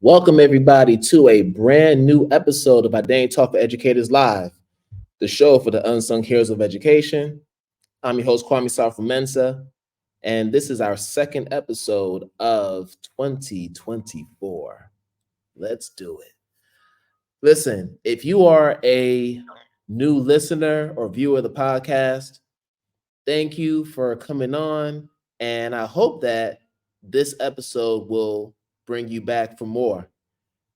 Welcome, everybody, to a brand new episode of Identity Talk for Educators Live, the show for the unsung heroes of education. I'm your host, Sarfo-Mensah, and this is our second episode of 2024. Let's do it. Listen, if you are a new listener or viewer of the podcast, thank you for coming on, and I hope that this episode will bring you back for more.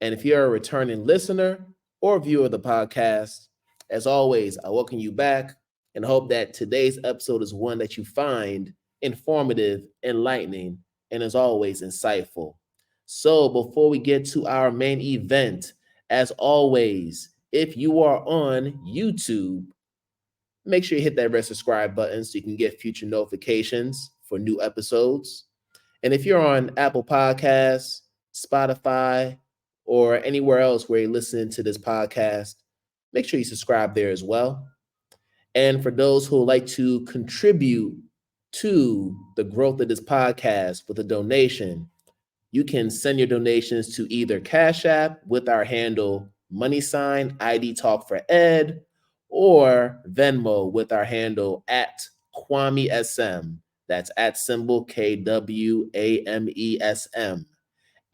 And if you're a returning listener or viewer of the podcast, as always, I welcome you back and hope that today's episode is one that you find informative, enlightening, and as always, insightful. So before we get to our main event, as always, if you are on YouTube, make sure you hit that red subscribe button so you can get future notifications for new episodes. And if you're on Apple Podcasts, Spotify, or anywhere else where you listen to this podcast, make sure you subscribe there as well. And for those who would like to contribute to the growth of this podcast with a donation, you can send your donations to either Cash App with our handle $, or Venmo with our handle at KwameSM. That's at symbol KWAMESM.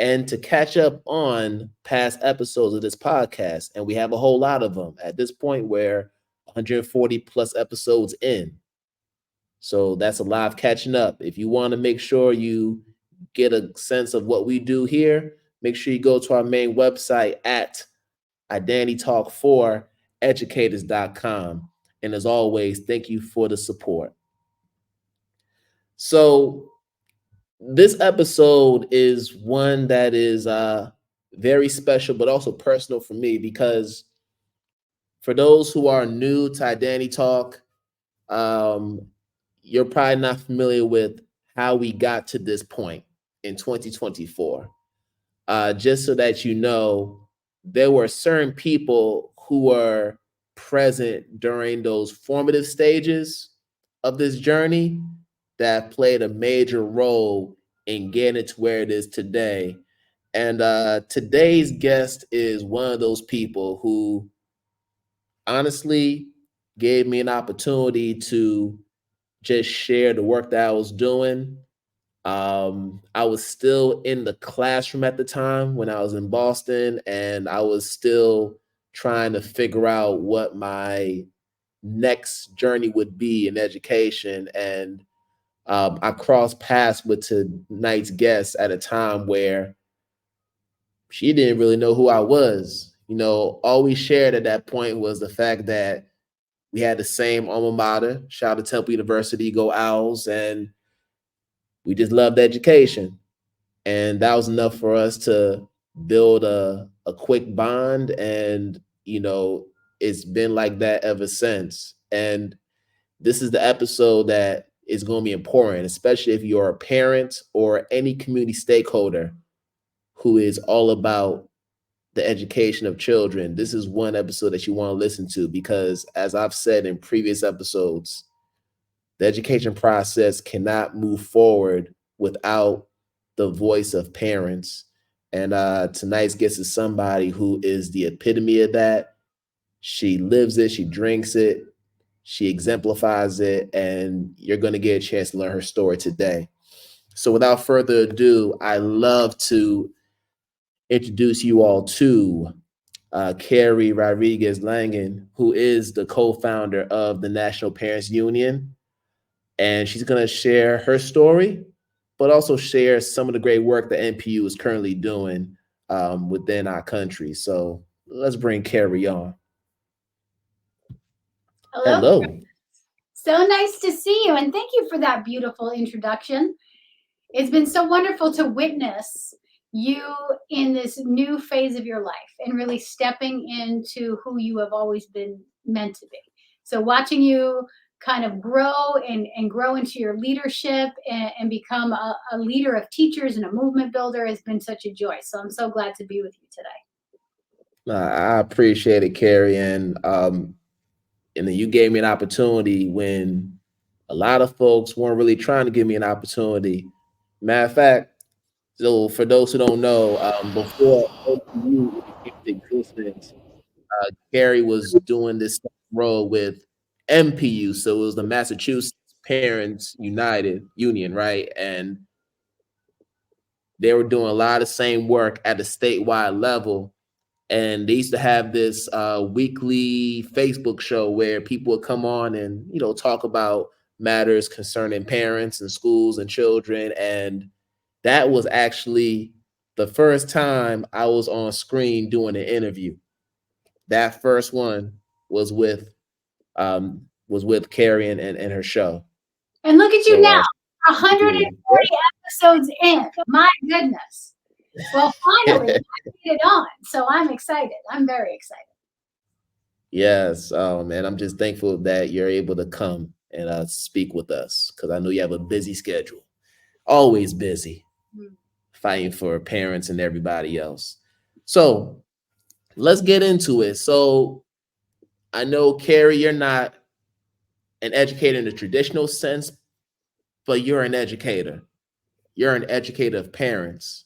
And to catch up on past episodes of this podcast, and we have a whole lot of them at this point, we're 140 plus episodes in. So that's a lot of catching up. If you want to make sure you get a sense of what we do here, make sure you go to our main website at IDTALK4ED.com. And as always, thank you for the support. So this episode is one that is very special, but also personal for me, because for those who are new to Identity Talk, you're probably not familiar with how we got to this point in 2024. Just so that you know, there were certain people who were present during those formative stages of this journey that played a major role in getting it to where it is today. And today's guest is one of those people who honestly gave me an opportunity to just share the work that I was doing. I was still in the classroom at the time when I was in Boston, and I was still trying to figure out what my next journey would be in education. And I crossed paths with tonight's guest at a time where she didn't really know who I was. You know, all we shared at that point was the fact that we had the same alma mater, shout out to Temple University, go Owls, and we just loved education. And that was enough for us to build a quick bond. And, you know, it's been like that ever since. And this is the episode that is going to be important, especially if you're a parent or any community stakeholder who is all about the education of children. This is one episode that you want to listen to, because as I've said in previous episodes, the education process cannot move forward without the voice of parents. And tonight's guest is somebody who is the epitome of that. She lives it, she drinks it, she exemplifies it, and you're going to get a chance to learn her story today. So without further ado, I love to introduce you all to Keri Rodrigues Langan, who is the co-founder of the National Parents Union. And she's going to share her story, but also share some of the great work that NPU is currently doing within our country. So let's bring Keri on. Hello. So nice to see you, and thank you for that beautiful introduction. It's been so wonderful to witness you in this new phase of your life and really stepping into who you have always been meant to be. So watching you kind of grow and grow into your leadership and become a leader of teachers and a movement builder has been such a joy. So I'm so glad to be with you today. I appreciate it, Keri. And then you gave me an opportunity when a lot of folks weren't really trying to give me an opportunity. Matter of fact, So for those who don't know, before NPU came into existence, Keri was doing this role with MPU, so it was the Massachusetts Parents United Union, right? And they were doing a lot of same work at a statewide level. And they used to have this weekly Facebook show where people would come on and, you know, talk about matters concerning parents and schools and children. And that was actually the first time I was on screen doing an interview. That first one was with Keri and her show. And look at you So now, 140 episodes in. My goodness. Well, finally, I made it on. So I'm excited. I'm very excited. Yes, man, I'm just thankful that you're able to come and speak with us because I know you have a busy schedule, always busy, fighting for parents and everybody else. So let's get into it. So I know, Keri, you're not an educator in the traditional sense, but you're an educator. You're an educator of parents.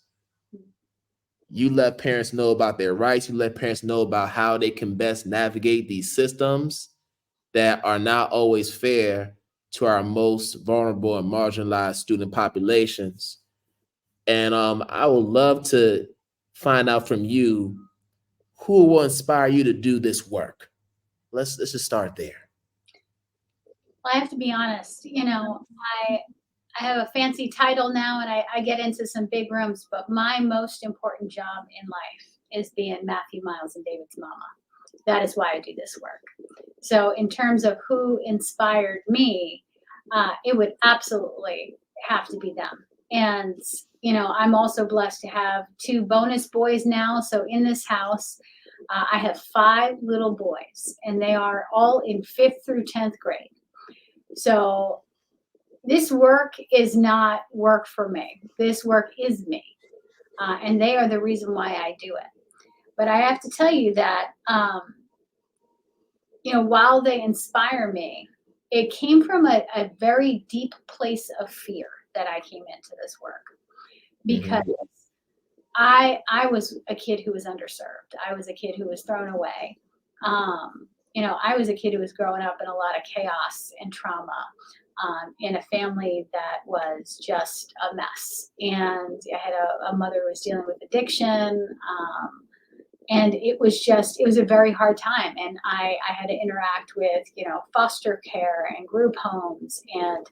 You let parents know about their rights. You let parents know about how they can best navigate these systems that are not always fair to our most vulnerable and marginalized student populations. And I would love to find out from you who will inspire you to do this work. Let's just start there. Well, I have to be honest, I have a fancy title now and I get into some big rooms, but my most important job in life is being Matthew, Miles, and David's mama. That is why I do this work. So in terms of who inspired me, it would absolutely have to be them. And, I'm also blessed to have 2 bonus boys now. So in this house, I have 5 little boys, and they are all in 5th through 10th grade. So this work is not work for me. This work is me. And they are the reason why I do it. But I have to tell you that, while they inspire me, it came from a very deep place of fear that I came into this work. Because I was a kid who was underserved. I was a kid who was thrown away. I was a kid who was growing up in a lot of chaos and trauma, in a family that was just a mess. And I had a mother who was dealing with addiction. And it was a very hard time. And I had to interact with, foster care and group homes. And,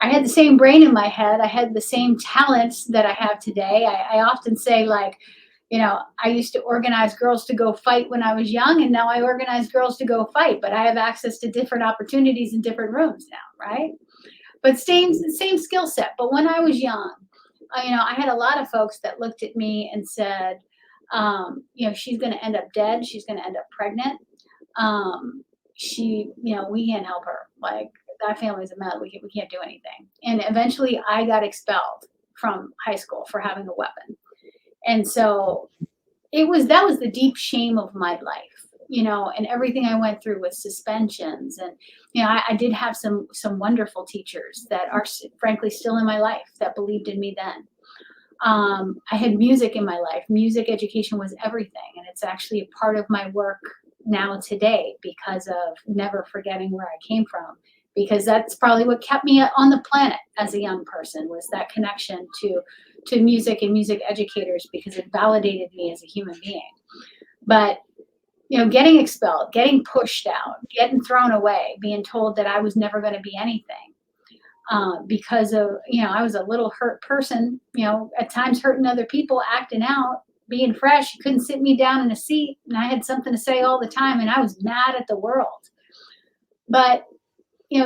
I had the same brain in my head. I had the same talents that I have today. I often say, like, I used to organize girls to go fight when I was young, and now I organize girls to go fight, but I have access to different opportunities in different rooms now, right? But same skill set. But when I was young, I had a lot of folks that looked at me and said, she's going to end up dead. She's going to end up pregnant. We can't help her. Like, that family's a mess. We can't do anything. And eventually I got expelled from high school for having a weapon. And so that was the deep shame of my life, and everything I went through with suspensions. And, I did have some wonderful teachers that are frankly still in my life that believed in me then. I had music in my life. Music education was everything. And it's actually a part of my work now today because of never forgetting where I came from, because that's probably what kept me on the planet as a young person, was that connection to music and music educators, because it validated me as a human being. But, getting expelled, getting pushed out, getting thrown away, being told that I was never going to be anything, because of, I was a little hurt person, at times hurting other people, acting out, being fresh. You couldn't sit me down in a seat, and I had something to say all the time, and I was mad at the world. But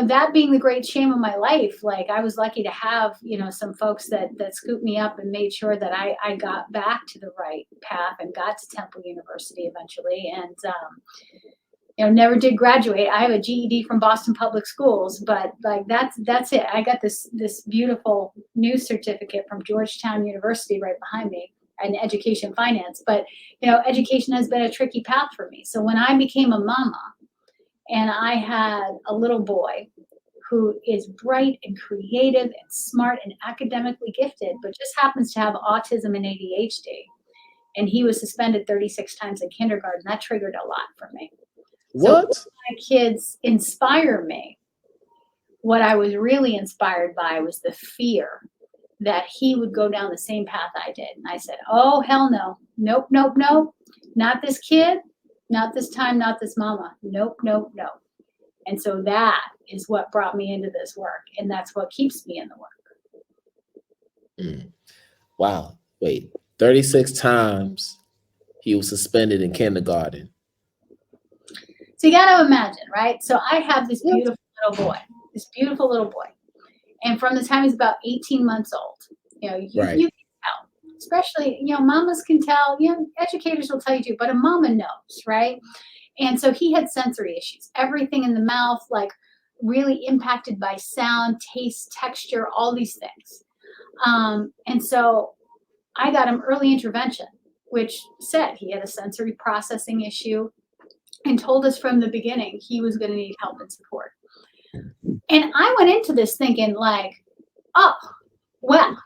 that being the great shame of my life, like, I was lucky to have, some folks that scooped me up and made sure that I got back to the right path and got to Temple University eventually. And, never did graduate. I have a GED from Boston Public Schools, but like, that's it. I got this beautiful new certificate from Georgetown University right behind me in education finance. But, education has been a tricky path for me. So when I became a mama, and I had a little boy who is bright and creative and smart and academically gifted, but just happens to have autism and ADHD. And he was suspended 36 times in kindergarten. That triggered a lot for me. What? So my kids inspire me. What I was really inspired by was the fear that he would go down the same path I did. And I said, oh, hell no. Nope, nope, nope. Not this kid. Not this time. Not this mama. Nope, nope, nope. And so that is what brought me into this work. And that's what keeps me in the work. Wow. Wait, 36 times he was suspended in kindergarten. So you got to imagine, right? So I have this beautiful little boy. And from the time he's about 18 months old, you know, you can tell, especially, you know, mamas can tell, you know, educators will tell you too, but a mama knows, right? And so he had sensory issues, everything in the mouth, like really impacted by sound, taste, texture, all these things. And so I got him early intervention, which said he had a sensory processing issue and told us from the beginning he was going to need help and support. And I went into this thinking like, oh, well,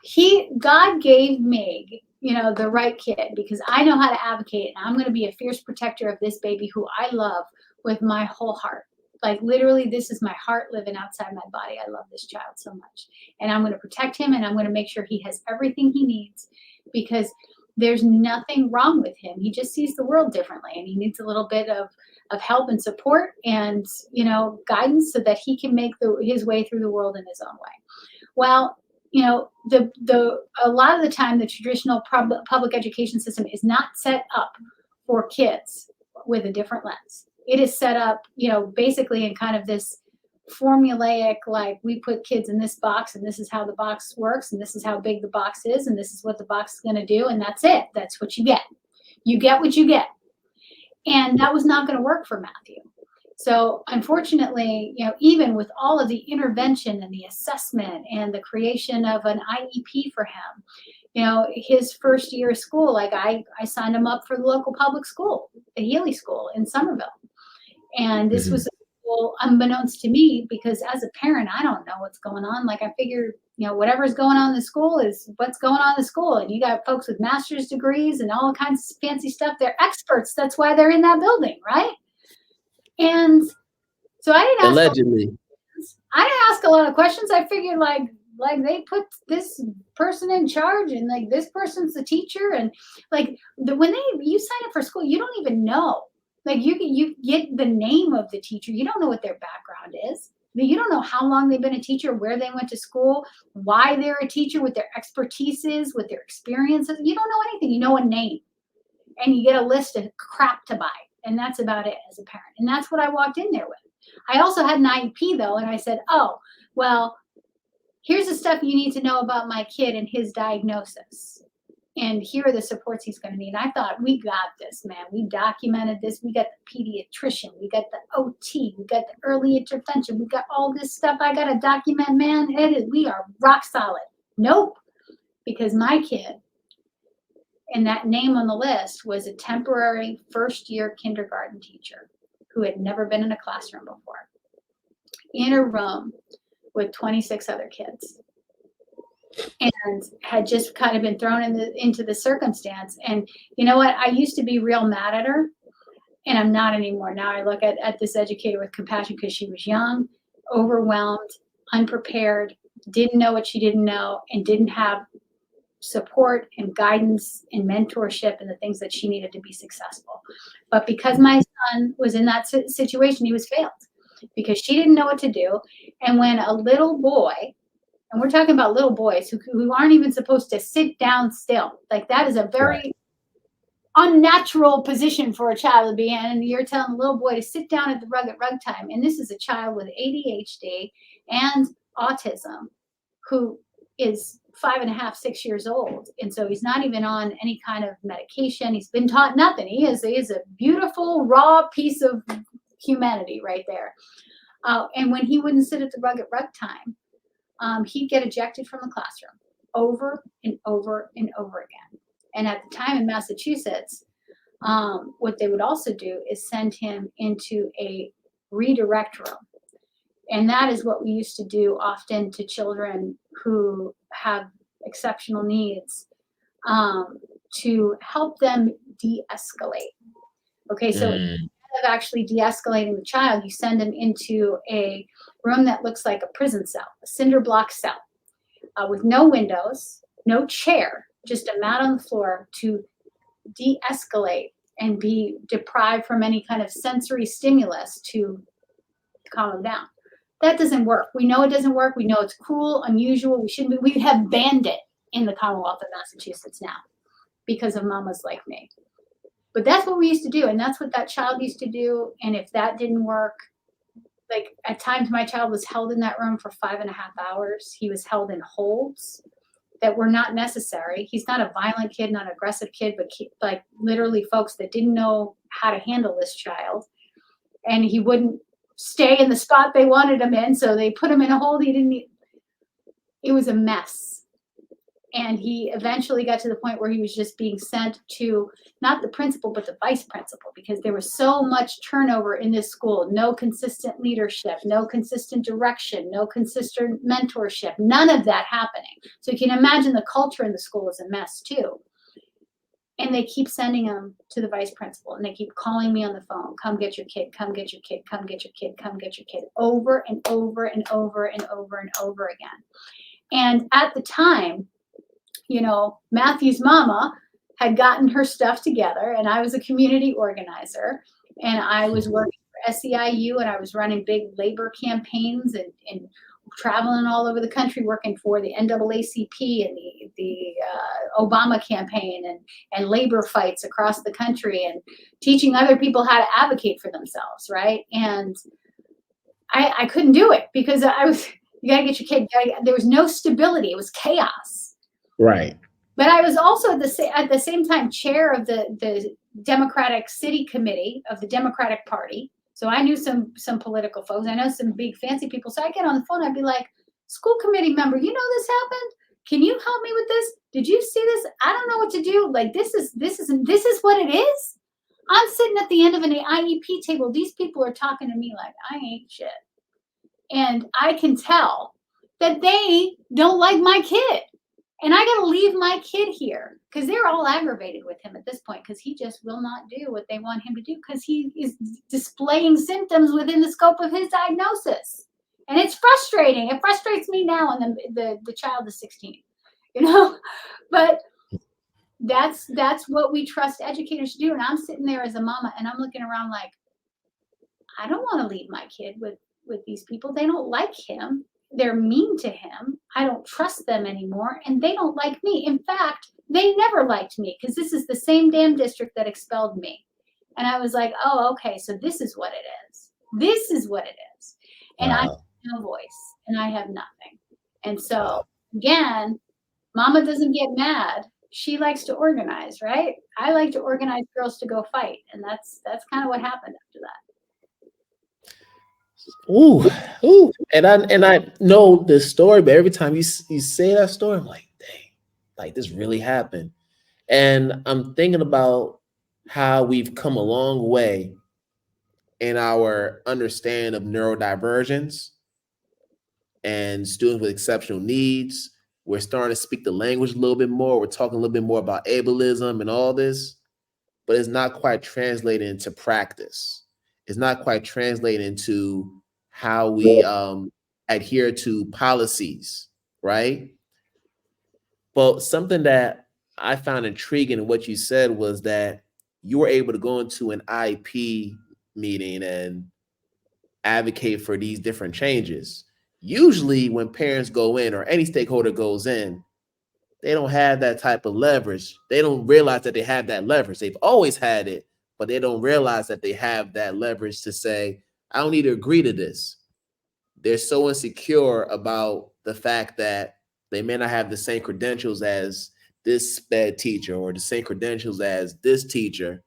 God gave me, you know, the right kid because I know how to advocate and I'm going to be a fierce protector of this baby who I love with my whole heart. Like literally, this is my heart living outside my body. I love this child so much. And I'm going to protect him and I'm going to make sure he has everything he needs because there's nothing wrong with him. He just sees the world differently and he needs a little bit of help and support and, you know, guidance so that he can make his way through the world in his own way. Well, you know, a lot of the time the traditional public education system is not set up for kids with a different lens. It is set up, you know, basically in kind of this formulaic, like we put kids in this box and this is how the box works and this is how big the box is and this is what the box is going to do and that's it. That's what you get. You get what you get. And that was not going to work for Matthew. So unfortunately, you know, even with all of the intervention and the assessment and the creation of an IEP for him, you know, his first year of school, like I signed him up for the local public school, the Healy School in Somerville. And this was unbeknownst to me because as a parent, I don't know what's going on. Like I figure, you know, whatever's going on in the school is what's going on in the school. And you got folks with master's degrees and all kinds of fancy stuff. They're experts. That's why they're in that building, right? And so I didn't ask a lot of questions. I figured like they put this person in charge and like this person's the teacher. And like when you sign up for school, you don't even know. Like you get the name of the teacher. You don't know what their background is. You don't know how long they've been a teacher, where they went to school, why they're a teacher, what their expertise is, what their experiences. You don't know anything. You know a name. And you get a list of crap to buy. And that's about it as a parent. And that's what I walked in there with. I also had an IEP though. And I said, oh, well, here's the stuff you need to know about my kid and his diagnosis. And here are the supports he's going to need. And I thought, we got this, man. We documented this. We got the pediatrician. We got the OT. We got the early intervention. We got all this stuff I got to document, man. We are rock solid. Nope. Because my kid, and that name on the list was a temporary first-year kindergarten teacher who had never been in a classroom before, in a room with 26 other kids. And had just kind of been thrown into the circumstance. And you know what? I used to be real mad at her, and I'm not anymore. Now I look at this educator with compassion because she was young, overwhelmed, unprepared, didn't know what she didn't know, and didn't have support and guidance and mentorship and the things that she needed to be successful. But because my son was in that situation, he was failed because she didn't know what to do. And when a little boy, and we're talking about little boys who aren't even supposed to sit down still. Like that is a very unnatural position for a child to be in. And you're telling a little boy to sit down at the rug at rug time. And this is a child with ADHD and autism who is 5.5, 6 years old. And so he's not even on any kind of medication. He's been taught nothing. He is a beautiful, raw piece of humanity right there. And when he wouldn't sit at the rug at rug time, he'd get ejected from the classroom over and over and over again. And at the time in Massachusetts, what they would also do is send him into a redirect room. And that is what we used to do often to children who have exceptional needs, to help them de-escalate. Okay, so instead of actually de-escalating the child, you send them into a room that looks like a prison cell, a cinder block cell, with no windows, no chair, just a mat on the floor to de-escalate and be deprived from any kind of sensory stimulus to calm them down. That doesn't work. We know it doesn't work. We know it's cruel, unusual. We shouldn't be. We have banned it in the Commonwealth of Massachusetts now because of mamas like me. But that's what we used to do, and that's what that child used to do. And if that didn't work, like at times my child was held in that room for 5.5 hours. He was held in holds that were not necessary. He's not a violent kid, not an aggressive kid, but like literally folks that didn't know how to handle this child. And he wouldn't stay in the spot they wanted him in, so they put him in a hold. It was a mess. And he eventually got to the point where he was just being sent to not the principal, but the vice principal, because there was so much turnover in this school. No consistent leadership, no consistent direction, no consistent mentorship, none of that happening. So you can imagine the culture in the school is a mess too. And they keep sending him to the vice principal, and they keep calling me on the phone, come get your kid, come get your kid, come get your kid, come get your kid, over and over and over and over and over again. And at the time, you know, Matthew's mama had gotten her stuff together, and I was a community organizer, and I was working for SEIU, and I was running big labor campaigns and traveling all over the country working for the NAACP and the Obama campaign and labor fights across the country and teaching other people how to advocate for themselves, right? And I couldn't do it because you got to get your kid, there was no stability. It was chaos. Right. But I was also at the same time chair of the Democratic City Committee of the Democratic Party. So I knew some political folks. I know some big fancy people. So I get on the phone. I'd be like, school committee member, you know this happened? Can you help me with this? Did you see this? I don't know what to do. Like this is what it is. I'm sitting at the end of an IEP table. These people are talking to me like I ain't shit. And I can tell that they don't like my kid. And I got to leave my kid here because they're all aggravated with him at this point because he just will not do what they want him to do because he is displaying symptoms within the scope of his diagnosis. And it's frustrating. It frustrates me now, and the child is 16, you know. But that's what we trust educators to do. And I'm sitting there as a mama, and I'm looking around like, I don't want to leave my kid with these people. They don't like him. They're mean to him. I don't trust them anymore, and they don't like me. In fact, they never liked me because this is the same damn district that expelled me. And I was like, oh, okay, so this is what it is. This is what it is. And wow. I have no voice, and I have nothing. And so, again, mama doesn't get mad. She likes to organize, right? I like to organize girls to go fight, and that's kind of what happened after that. Ooh, and I know this story, but every time you say that story, I'm like, dang, like this really happened. And I'm thinking about how we've come a long way in our understanding of neurodivergence and students with exceptional needs. We're starting to speak the language a little bit more. We're talking a little bit more about ableism and all this, but it's not quite translated into practice. It's not quite translated into how we adhere to policies, right? But something that I found intriguing in what you said was that you were able to go into an IEP meeting and advocate for these different changes. Usually when parents go in or any stakeholder goes in, they don't have that type of leverage. They don't realize that they have that leverage. They've always had it, but they don't realize that they have that leverage to say, I don't need to agree to this. They're so insecure about the fact that they may not have the same credentials as this SPED teacher or the same credentials as this teacher,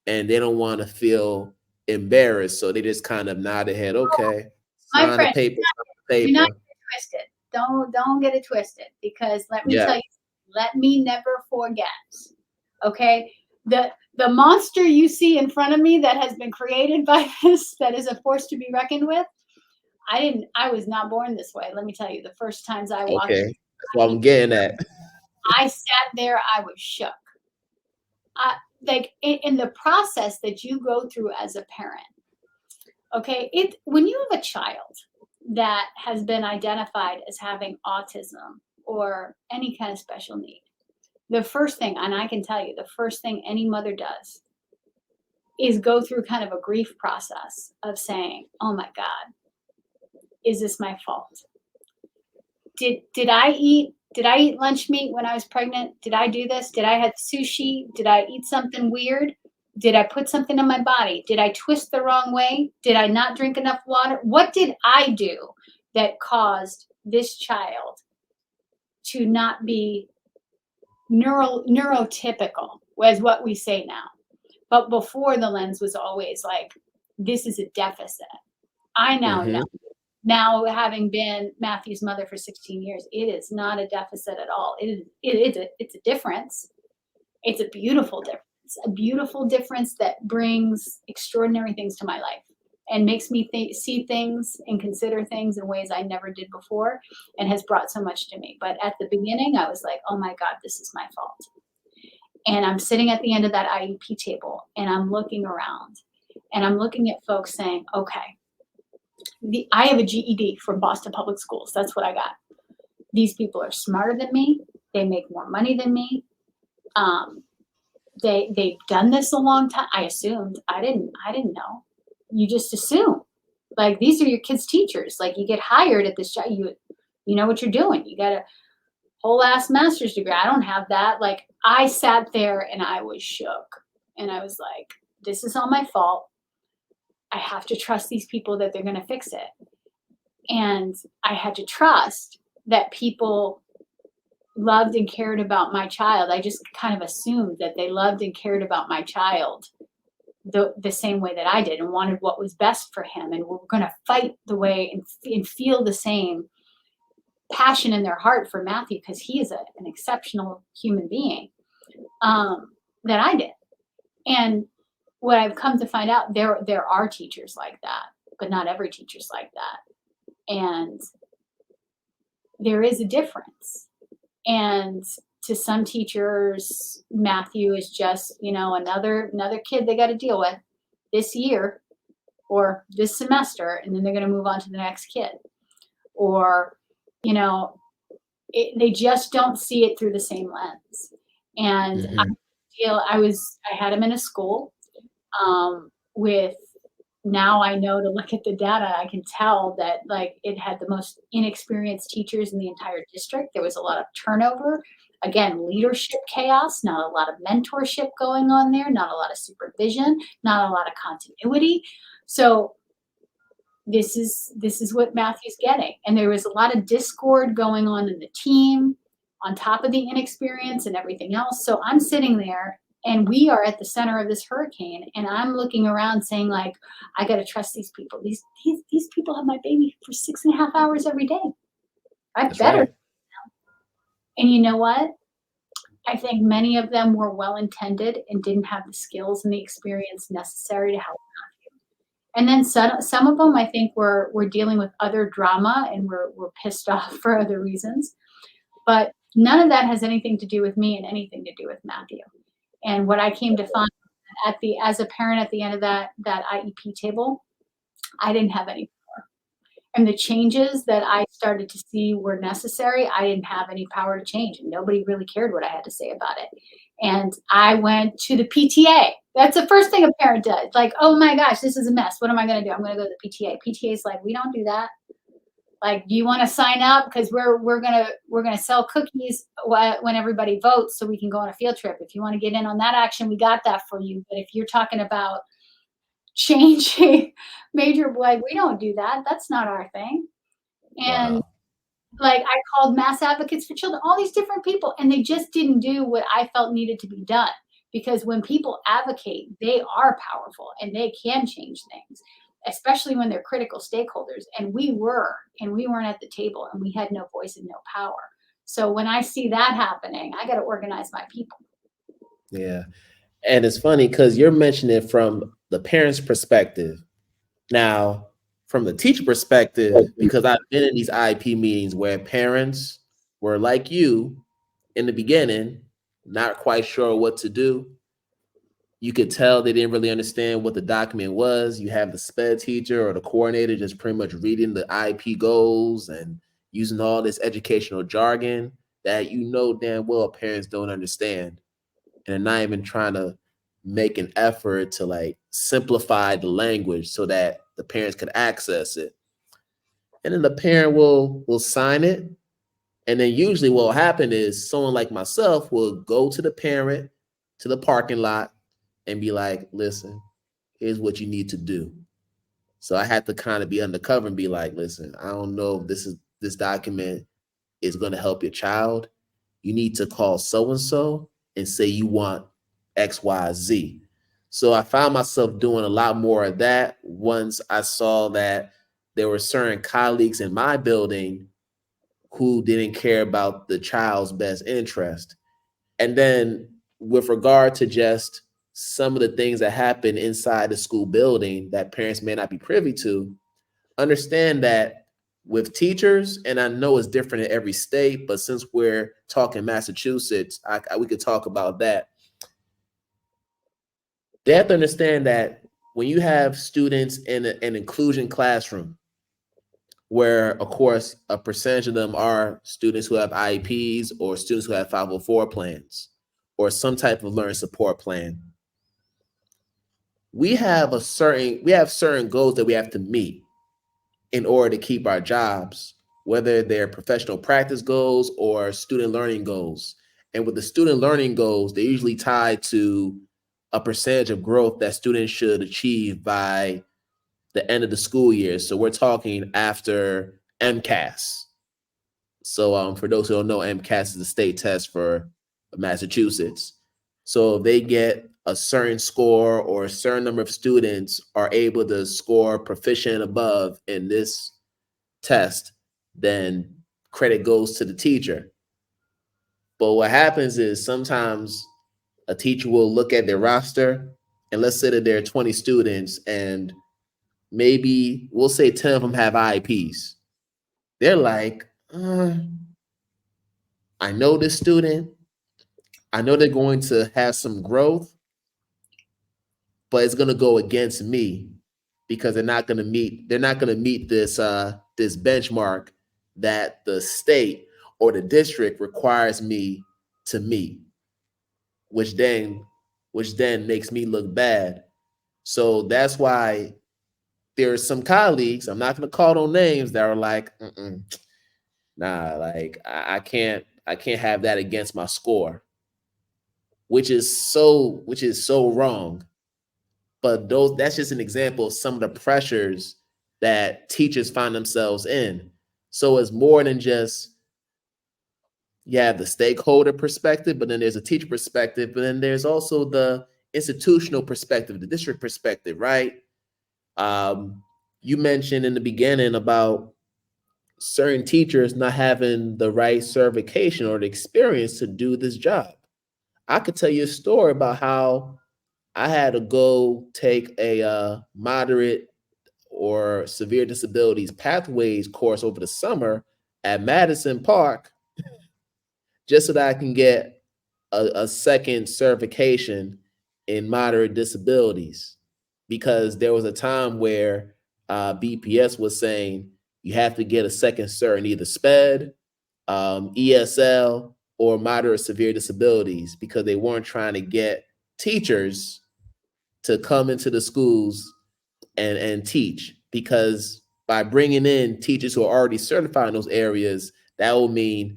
and they don't want to feel embarrassed. So they just kind of nod their head, okay, my friend, do not get it twisted. Don't get it twisted, because let me tell you, let me never forget, okay? The monster you see in front of me that has been created by this, that is a force to be reckoned with, I was not born this way. Let me tell you, the first times I walked, Okay, that's what I'm getting at. I sat there, I was shook. Like in the process that you go through as a parent, okay, when you have a child that has been identified as having autism or any kind of special need, the first thing, and I can tell you, the first thing any mother does is go through kind of a grief process of saying, oh my God, is this my fault? Did I eat lunch meat when I was pregnant? Did I do this? Did I have sushi? Did I eat something weird? Did I put something in my body? Did I twist the wrong way? Did I not drink enough water? What did I do that caused this child to not be neurotypical, was what we say now. But before, the lens was always like, this is a deficit. I now know. Now, having been Matthew's mother for 16 years, it is not a deficit at all. It's a difference. It's a beautiful difference that brings extraordinary things to my life and makes me see things and consider things in ways I never did before, and has brought so much to me. But at the beginning, I was like, oh my God, this is my fault. And I'm sitting at the end of that IEP table, and I'm looking around, and I'm looking at folks saying, okay, I have a GED from Boston Public Schools. That's what I got. These people are smarter than me. They make more money than me. They've done this a long time. I assumed. I didn't know. You just assume. Like, these are your kids' teachers. Like, you get hired at this job. You know what you're doing. You got a whole ass master's degree. I don't have that. Like, I sat there and I was shook. And I was like, this is all my fault. I have to trust these people that they're going to fix it. And I had to trust that people loved and cared about my child. I just kind of assumed that they loved and cared about my child the same way that I did, and wanted what was best for him, and were going to fight the way and feel the same passion in their heart for Matthew, because he is an exceptional human being, that I did. And what I've come to find out, there are teachers like that, but not every teacher's like that. And there is a difference. And to some teachers, Matthew is just, another kid they got to deal with this year or this semester, and then they're going to move on to the next kid. Or, they just don't see it through the same lens. And I had him in a school with, now I know to look at the data, I can tell that, like, it had the most inexperienced teachers in the entire district. There was a lot of turnover. Again, leadership chaos, not a lot of mentorship going on there, not a lot of supervision, not a lot of continuity. So this is what Matthew's getting. And there was a lot of discord going on in the team, on top of the inexperience and everything else. So I'm sitting there, and we are at the center of this hurricane, and I'm looking around saying, like, I got to trust these people. These people have my baby for 6.5 hours every day. That's better. Right. And you know what? I think many of them were well-intended and didn't have the skills and the experience necessary to help Matthew. And then some of them, I think, were dealing with other drama and were pissed off for other reasons. But none of that has anything to do with me and anything to do with Matthew. And what I came to find as a parent at the end of that IEP table, I didn't have any power. And the changes that I started to see were necessary, I didn't have any power to change. And nobody really cared what I had to say about it. And I went to the PTA. That's the first thing a parent does. Like, oh my gosh, this is a mess. What am I going to do? I'm going to go to the PTA. PTA is like, we don't do that. Like, do you want to sign up? Because we're gonna sell cookies when everybody votes, so we can go on a field trip. If you want to get in on that action, we got that for you. But if you're talking about changing major, like, we don't do that. That's not our thing. And like, I called Mass Advocates for Children, all these different people, and they just didn't do what I felt needed to be done. Because when people advocate, they are powerful and they can change things, especially when they're critical stakeholders. And we weren't at the table, and we had no voice and no power. So when I see that happening, I got to organize my people. Yeah. And it's funny because you're mentioning it from the parent's perspective. Now, from the teacher perspective, because I've been in these IEP meetings where parents were like you in the beginning, not quite sure what to do. You could tell they didn't really understand what the document was. You have the SPED teacher or the coordinator just pretty much reading the IEP goals and using all this educational jargon that you know damn well parents don't understand. And they're not even trying to make an effort to like simplify the language so that the parents could access it. And then the parent will sign it. And then usually what will happen is someone like myself will go to the parent to the parking lot and be like, listen, here's what you need to do. So I had to kind of be undercover and be like, listen, I don't know if this document is going to help your child. You need to call so and so and say you want X, Y, Z. So I found myself doing a lot more of that once I saw that there were certain colleagues in my building who didn't care about the child's best interest. And then with regard to just some of the things that happen inside the school building that parents may not be privy to, understand that with teachers, and I know it's different in every state, but since we're talking Massachusetts, we could talk about that. They have to understand that when you have students in an inclusion classroom, where, of course, a percentage of them are students who have IEPs or students who have 504 plans or some type of learning support plan. We have certain goals that we have to meet in order to keep our jobs, whether they're professional practice goals or student learning goals. And with the student learning goals, they're usually tied to a percentage of growth that students should achieve by the end of the school year. So we're talking after MCAS. So for those who don't know, MCAS is the state test for Massachusetts. So if they get a certain score or a certain number of students are able to score proficient above in this test, then credit goes to the teacher. But what happens is sometimes a teacher will look at their roster and let's say that there are 20 students and maybe we'll say 10 of them have IEPs. They're like, I know this student. I know they're going to have some growth, but it's going to go against me because they're not going to meet this this benchmark that the state or the district requires me to meet, which then makes me look bad. So that's why there are some colleagues, I'm not going to call no names, that are like, nah, like I can't have that against my score, which is so wrong. But that's just an example of some of the pressures that teachers find themselves in. So it's more than just you have the stakeholder perspective, but then there's a teacher perspective, but then there's also the institutional perspective, the district perspective, right? You mentioned in the beginning about certain teachers not having the right certification or the experience to do this job. I could tell you a story about how I had to go take a moderate or severe disabilities pathways course over the summer at Madison Park just so that I can get a second certification in moderate disabilities, because there was a time where BPS was saying you have to get a second cert in either SPED, ESL, or moderate severe disabilities, because they weren't trying to get teachers to come into the schools and teach, because by bringing in teachers who are already certified in those areas, that will mean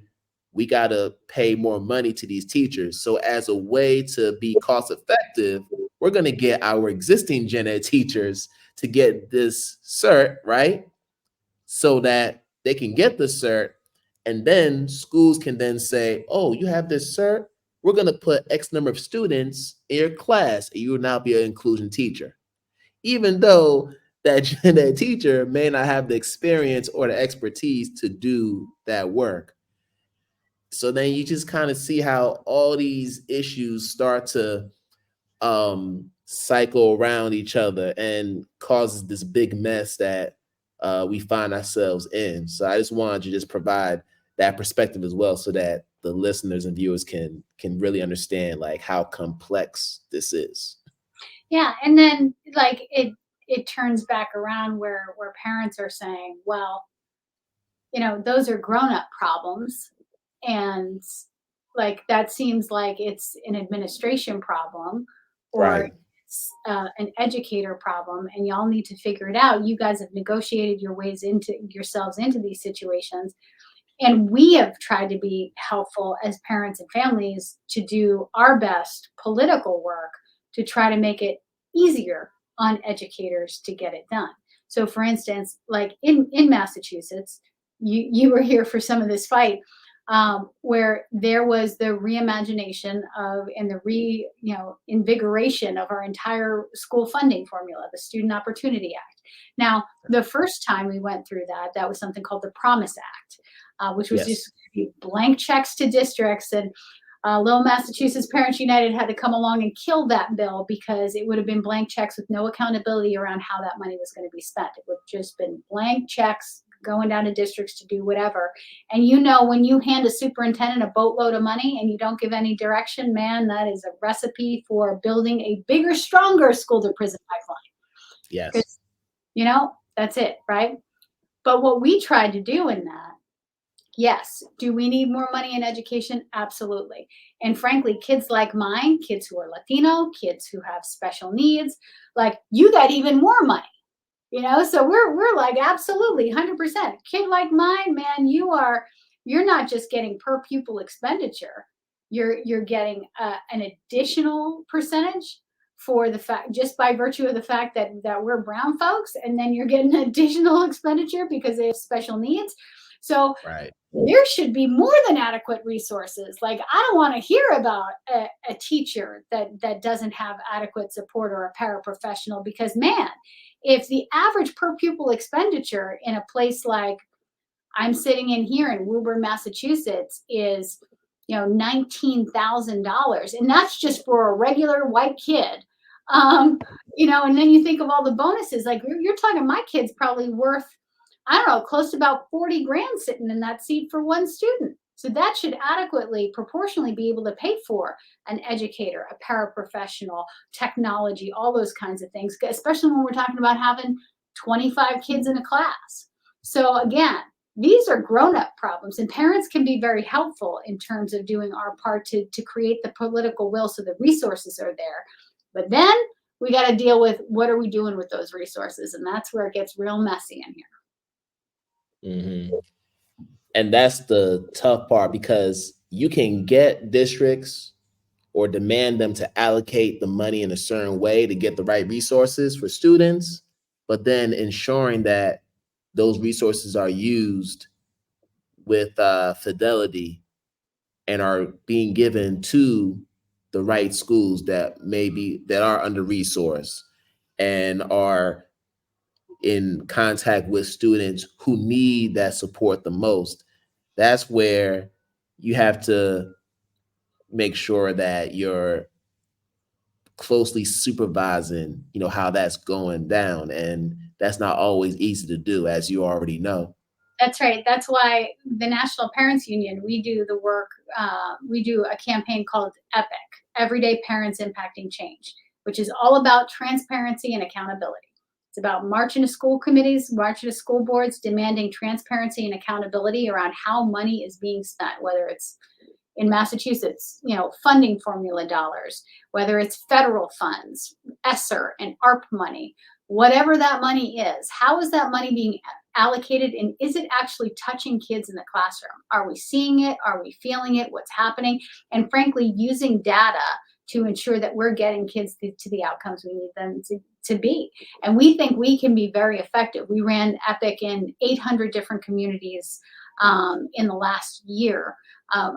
we got to pay more money to these teachers. So as a way to be cost effective, we're going to get our existing gen ed teachers to get this cert, right? So that they can get the cert, and then schools can then say, oh, you have this cert, we're going to put X number of students in your class and you will now be an inclusion teacher, even though that gen ed teacher may not have the experience or the expertise to do that work. So then you just kind of see how all these issues start to cycle around each other and causes this big mess that we find ourselves in. So I just wanted to just provide that perspective as well, so that the listeners and viewers can really understand like how complex this is. Yeah, and then like it turns back around where parents are saying, well, those are grown-up problems, and like that seems like it's an administration problem, or Right. it's an educator problem, and y'all need to figure it out. You guys have negotiated your ways into yourselves into these situations, and we have tried to be helpful as parents and families to do our best political work to try to make it easier on educators to get it done. So for instance, like in Massachusetts, you were here for some of this fight, where there was the reimagination of and the invigoration of our entire school funding formula, the Student Opportunity Act. Now, the first time we went through that was something called the Promise Act, which was Yes. just blank checks to districts. And Little Massachusetts Parents United had to come along and kill that bill, because it would have been blank checks with no accountability around how that money was going to be spent. It would have just been blank checks going down to districts to do whatever. And when you hand a superintendent a boatload of money and you don't give any direction, man, that is a recipe for building a bigger, stronger school to prison pipeline. Yes. Because, that's it, right? But what we tried to do in that, yes. Do we need more money in education? Absolutely. And frankly, kids like mine, kids who are Latino, kids who have special needs, like you got even more money. So we're like, absolutely 100%. Kid like mine, man, you're not just getting per pupil expenditure. You're getting an additional percentage for the fact, just by virtue of the fact that we're brown folks, and then you're getting additional expenditure because they have special needs. So Right. there should be more than adequate resources. Like, I don't want to hear about a teacher that doesn't have adequate support, or a paraprofessional, because man, if the average per pupil expenditure in a place like I'm sitting in here in Woburn, Massachusetts is, $19,000, and that's just for a regular white kid. And then you think of all the bonuses. Like you're talking, my kid's probably worth, I don't know, close to about 40 grand sitting in that seat for one student. So that should adequately, proportionally be able to pay for an educator, a paraprofessional, technology, all those kinds of things, especially when we're talking about having 25 kids in a class. So again, these are grown-up problems, and parents can be very helpful in terms of doing our part to create the political will so the resources are there. But then we got to deal with, what are we doing with those resources? And that's where it gets real messy in here. Mm-hmm. And that's the tough part, because you can get districts or demand them to allocate the money in a certain way to get the right resources for students, but then ensuring that those resources are used with fidelity and are being given to the right schools that are under resourced and are in contact with students who need that support the most. That's where you have to make sure that you're closely supervising, how that's going down. And that's not always easy to do, as you already know. That's right. That's why the National Parents Union, we do the work, we do a campaign called EPIC, Everyday Parents Impacting Change, which is all about transparency and accountability. It's about marching to school committees, marching to school boards, demanding transparency and accountability around how money is being spent, whether it's in Massachusetts, funding formula dollars, whether it's federal funds, ESSER and ARP money, whatever that money is, how is that money being allocated, and is it actually touching kids in the classroom? Are we seeing it? Are we feeling it? What's happening? And frankly, using data to ensure that we're getting kids to the outcomes we need them to be. And we think we can be very effective. We ran EPIC in 800 different communities in the last year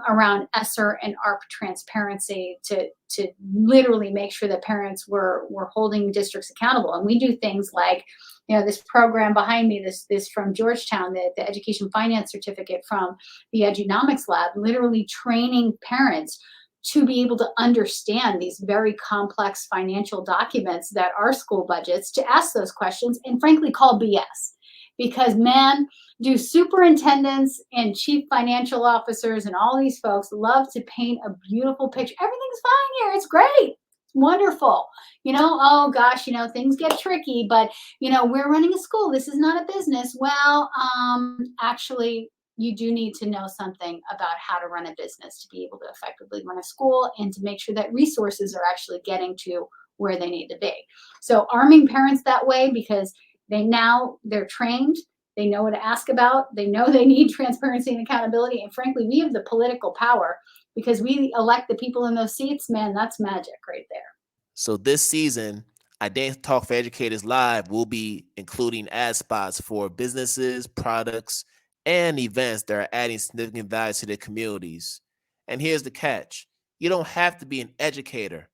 around ESSER and ARP transparency to literally make sure that parents were holding districts accountable. And we do things like, this program behind me, this from Georgetown, the Education Finance Certificate from the Edunomics Lab, literally training parents to be able to understand these very complex financial documents that are school budgets, to ask those questions and frankly call BS. because, man, do superintendents and chief financial officers and all these folks love to paint a beautiful picture. Everything's fine here. It's great. It's wonderful. Oh gosh, things get tricky, but we're running a school. This is not a business. Well, actually, you do need to know something about how to run a business to be able to effectively run a school and to make sure that resources are actually getting to where they need to be. So arming parents that way, because they're trained, they know what to ask about, they know they need transparency and accountability, and frankly, we have the political power because we elect the people in those seats. Man, that's magic right there. So this season, Identity Talk for Educators Live will be including ad spots for businesses, products, and events that are adding significant value to their communities. And here's the catch. You don't have to be an educator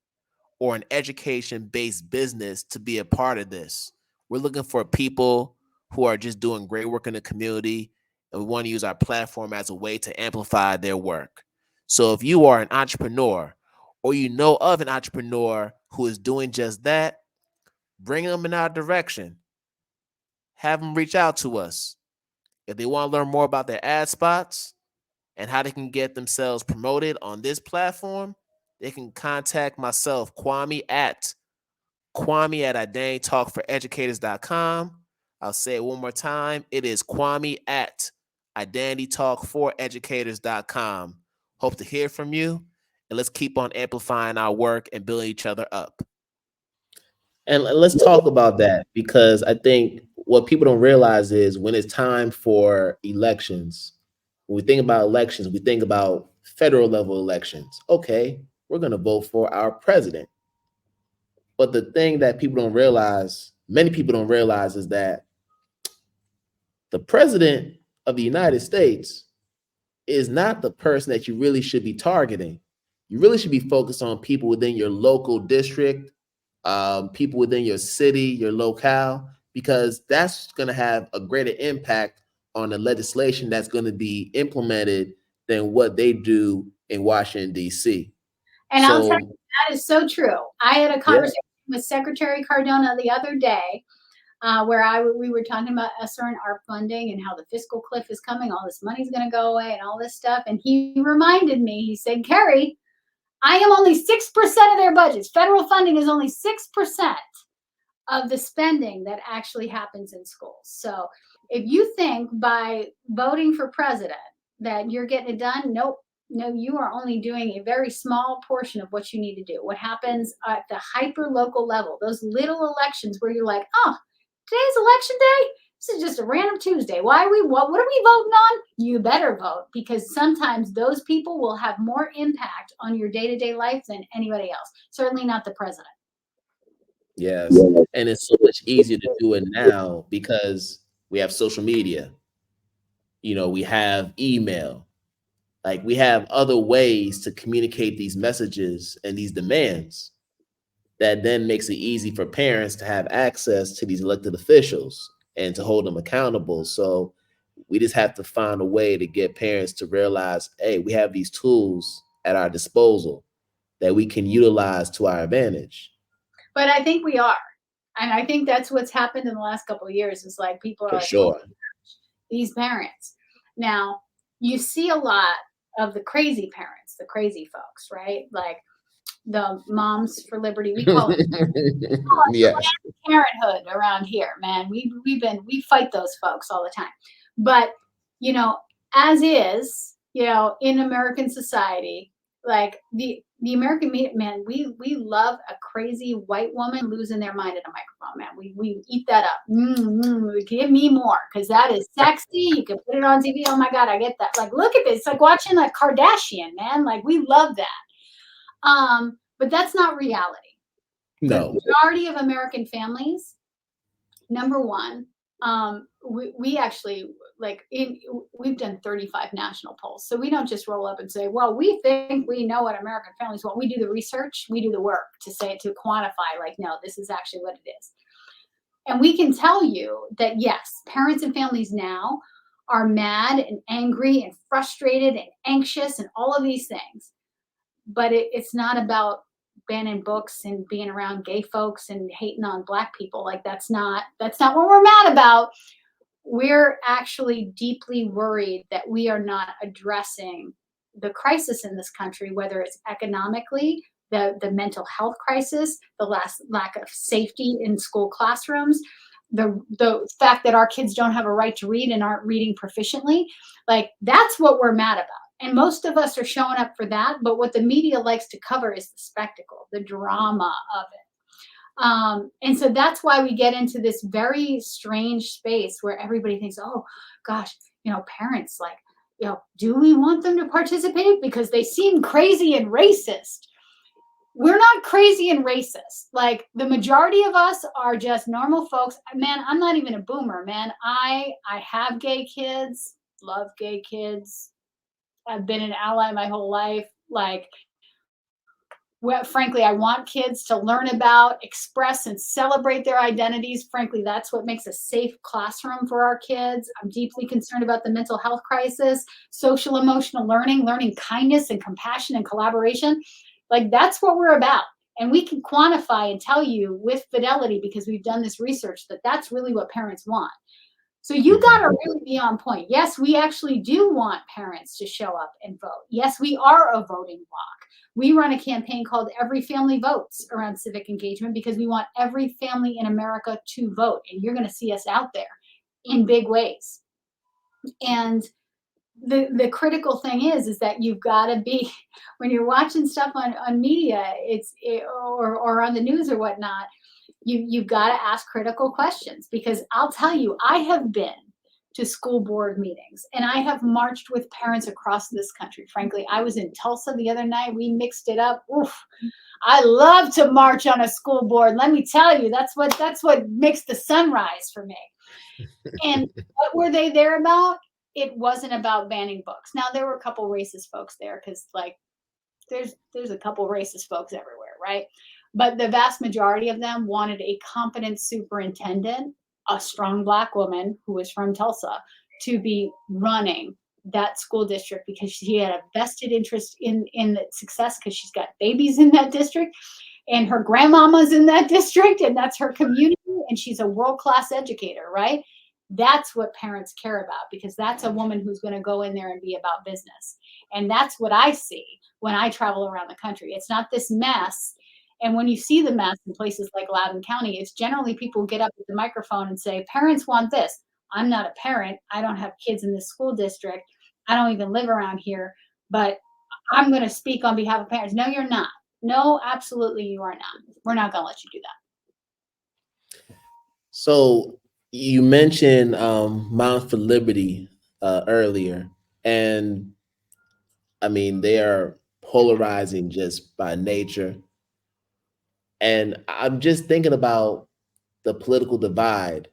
or an education-based business to be a part of this. We're looking for people who are just doing great work in the community, and we want to use our platform as a way to amplify their work. So if you are an entrepreneur or you know of an entrepreneur who is doing just that, bring them in our direction. Have them reach out to us. If they want to learn more about their ad spots and how they can get themselves promoted on this platform, they can contact myself, Kwame at identitytalkforeducators.com. I'll say it one more time. It is Kwame at identitytalkforeducators.com. Hope to hear from you, and let's keep on amplifying our work and building each other up. And let's talk about that, because I think what people don't realize is when it's time for elections, when we think about elections, we think about federal level elections. Okay, we're going to vote for our president. But the thing that people don't realize, many people don't realize, is that the president of the United States is not the person that you really should be targeting. You really should be focused on people within your local district, people within your city, your locale, because that's going to have a greater impact on the legislation that's going to be implemented than what they do in Washington, D.C. And I'll tell you, that is so true. I had a conversation with Secretary Cardona the other day where we were talking about ESSER and ARP funding and how the fiscal cliff is coming, all this money's going to go away and all this stuff. And he reminded me, he said, Keri, I am only 6% of their budgets. Federal funding is only 6% of the spending that actually happens in schools. So if you think by voting for president that you're getting it done, nope. No, you are only doing a very small portion of what you need to do. What happens at the hyper local level, those little elections where you're like, oh, today's election day? This is just a random Tuesday. What are we voting on? You better vote, because sometimes those people will have more impact on your day-to-day life than anybody else. Certainly not the president. Yes. And it's so much easier to do it now because we have social media. We have email. Like, we have other ways to communicate these messages and these demands that then makes it easy for parents to have access to these elected officials and to hold them accountable. So we just have to find a way to get parents to realize, hey, we have these tools at our disposal that we can utilize to our advantage. But I think we are. And I think that's what's happened in the last couple of years, is like people are like, sure. Oh, these parents. Now, you see a lot of the crazy parents, the crazy folks, right? Like the Moms for Liberty. We call it, yes. Parenthood around here, man. We fight those folks all the time. But as is, in American society, like the American man, we love a crazy white woman losing their mind at a microphone, man. We eat that up. Give me more, because that is sexy. You can put it on TV. Oh my God, I get that. Like, look at this. It's like watching a Kardashian, man. Like, we love that. But that's not reality. No. The majority of American families, number one, we actually we've done 35 national polls. So we don't just roll up and say, well, we think we know what American families want. We do the research, we do the work to quantify, like, no, this is actually what it is. And we can tell you that, yes, parents and families now are mad and angry and frustrated and anxious and all of these things. But it's not about banning books and being around gay folks and hating on Black people. Like, that's not what we're mad about. we're actually deeply worried that we are not addressing the crisis in this country, whether it's economically, the mental health crisis, the lack of safety in school classrooms, the fact that our kids don't have a right to read and aren't reading proficiently. Like, that's what we're mad about. And most of us are showing up for that. But what the media likes to cover is the spectacle, the drama of it. And so that's why we get into this very strange space where everybody thinks, oh gosh, parents, like, do we want them to participate because they seem crazy and racist? We're not crazy and racist. Like, the majority of us are just normal folks. Man, I'm not even a boomer, man. I have gay kids, love gay kids. I've been an ally my whole life. Like, well, frankly, I want kids to learn about, express, and celebrate their identities. Frankly, that's what makes a safe classroom for our kids. I'm deeply concerned about the mental health crisis, social emotional learning kindness and compassion and collaboration. Like, that's what we're about. And we can quantify and tell you with fidelity, because we've done this research, that that's really what parents want. So you got to really be on point. Yes, we actually do want parents to show up and vote. Yes, we are a voting bloc. We run a campaign called Every Family Votes around civic engagement because we want every family in America to vote. And you're going to see us out there in big ways. And the critical thing is that you've got to be, when you're watching stuff on media, or on the news or whatnot, you've got to ask critical questions. Because I'll tell you, I have been to school board meetings and I have marched with parents across this country. Frankly, I was in Tulsa the other night. We mixed it up. Oof. I love to march on a school board. Let me tell you, that's what makes the sun rise for me. And what were they there about? It wasn't about banning books. Now, there were a couple racist folks there, because, like, there's a couple racist folks everywhere, right? But the vast majority of them wanted a competent superintendent, a strong Black woman who was from Tulsa, to be running that school district, because she had a vested interest in the success, because she's got babies in that district and her grandmama's in that district, and that's her community, and she's a world-class educator, right? That's what parents care about, because that's a woman who's going to go in there and be about business. And that's what I see when I travel around the country. It's not this mess. And when you see the mess in places like Loudoun County, it's generally people get up with the microphone and say, parents want this. I'm not a parent. I don't have kids in this school district. I don't even live around here, but I'm going to speak on behalf of parents. No, you're not. No, absolutely you are not. We're not going to let you do that. So you mentioned Mount for Liberty earlier, and I mean, they are polarizing just by nature. And I'm just thinking about the political divide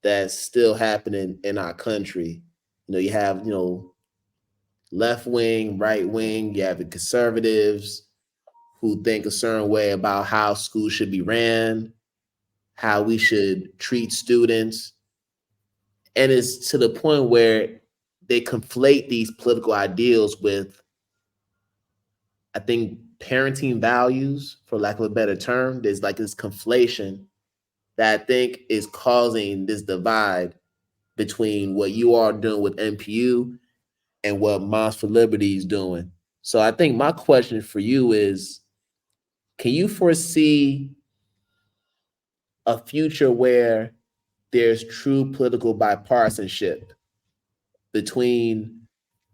that's still happening in our country. You have, left wing, right wing, you have the conservatives who think a certain way about how schools should be ran, how we should treat students. And it's to the point where they conflate these political ideals with, I think, parenting values, for lack of a better term. There's like this conflation that I think is causing this divide between what you are doing with NPU and what Moms for Liberty is doing. So I think my question for you is, can you foresee a future where there's true political bipartisanship between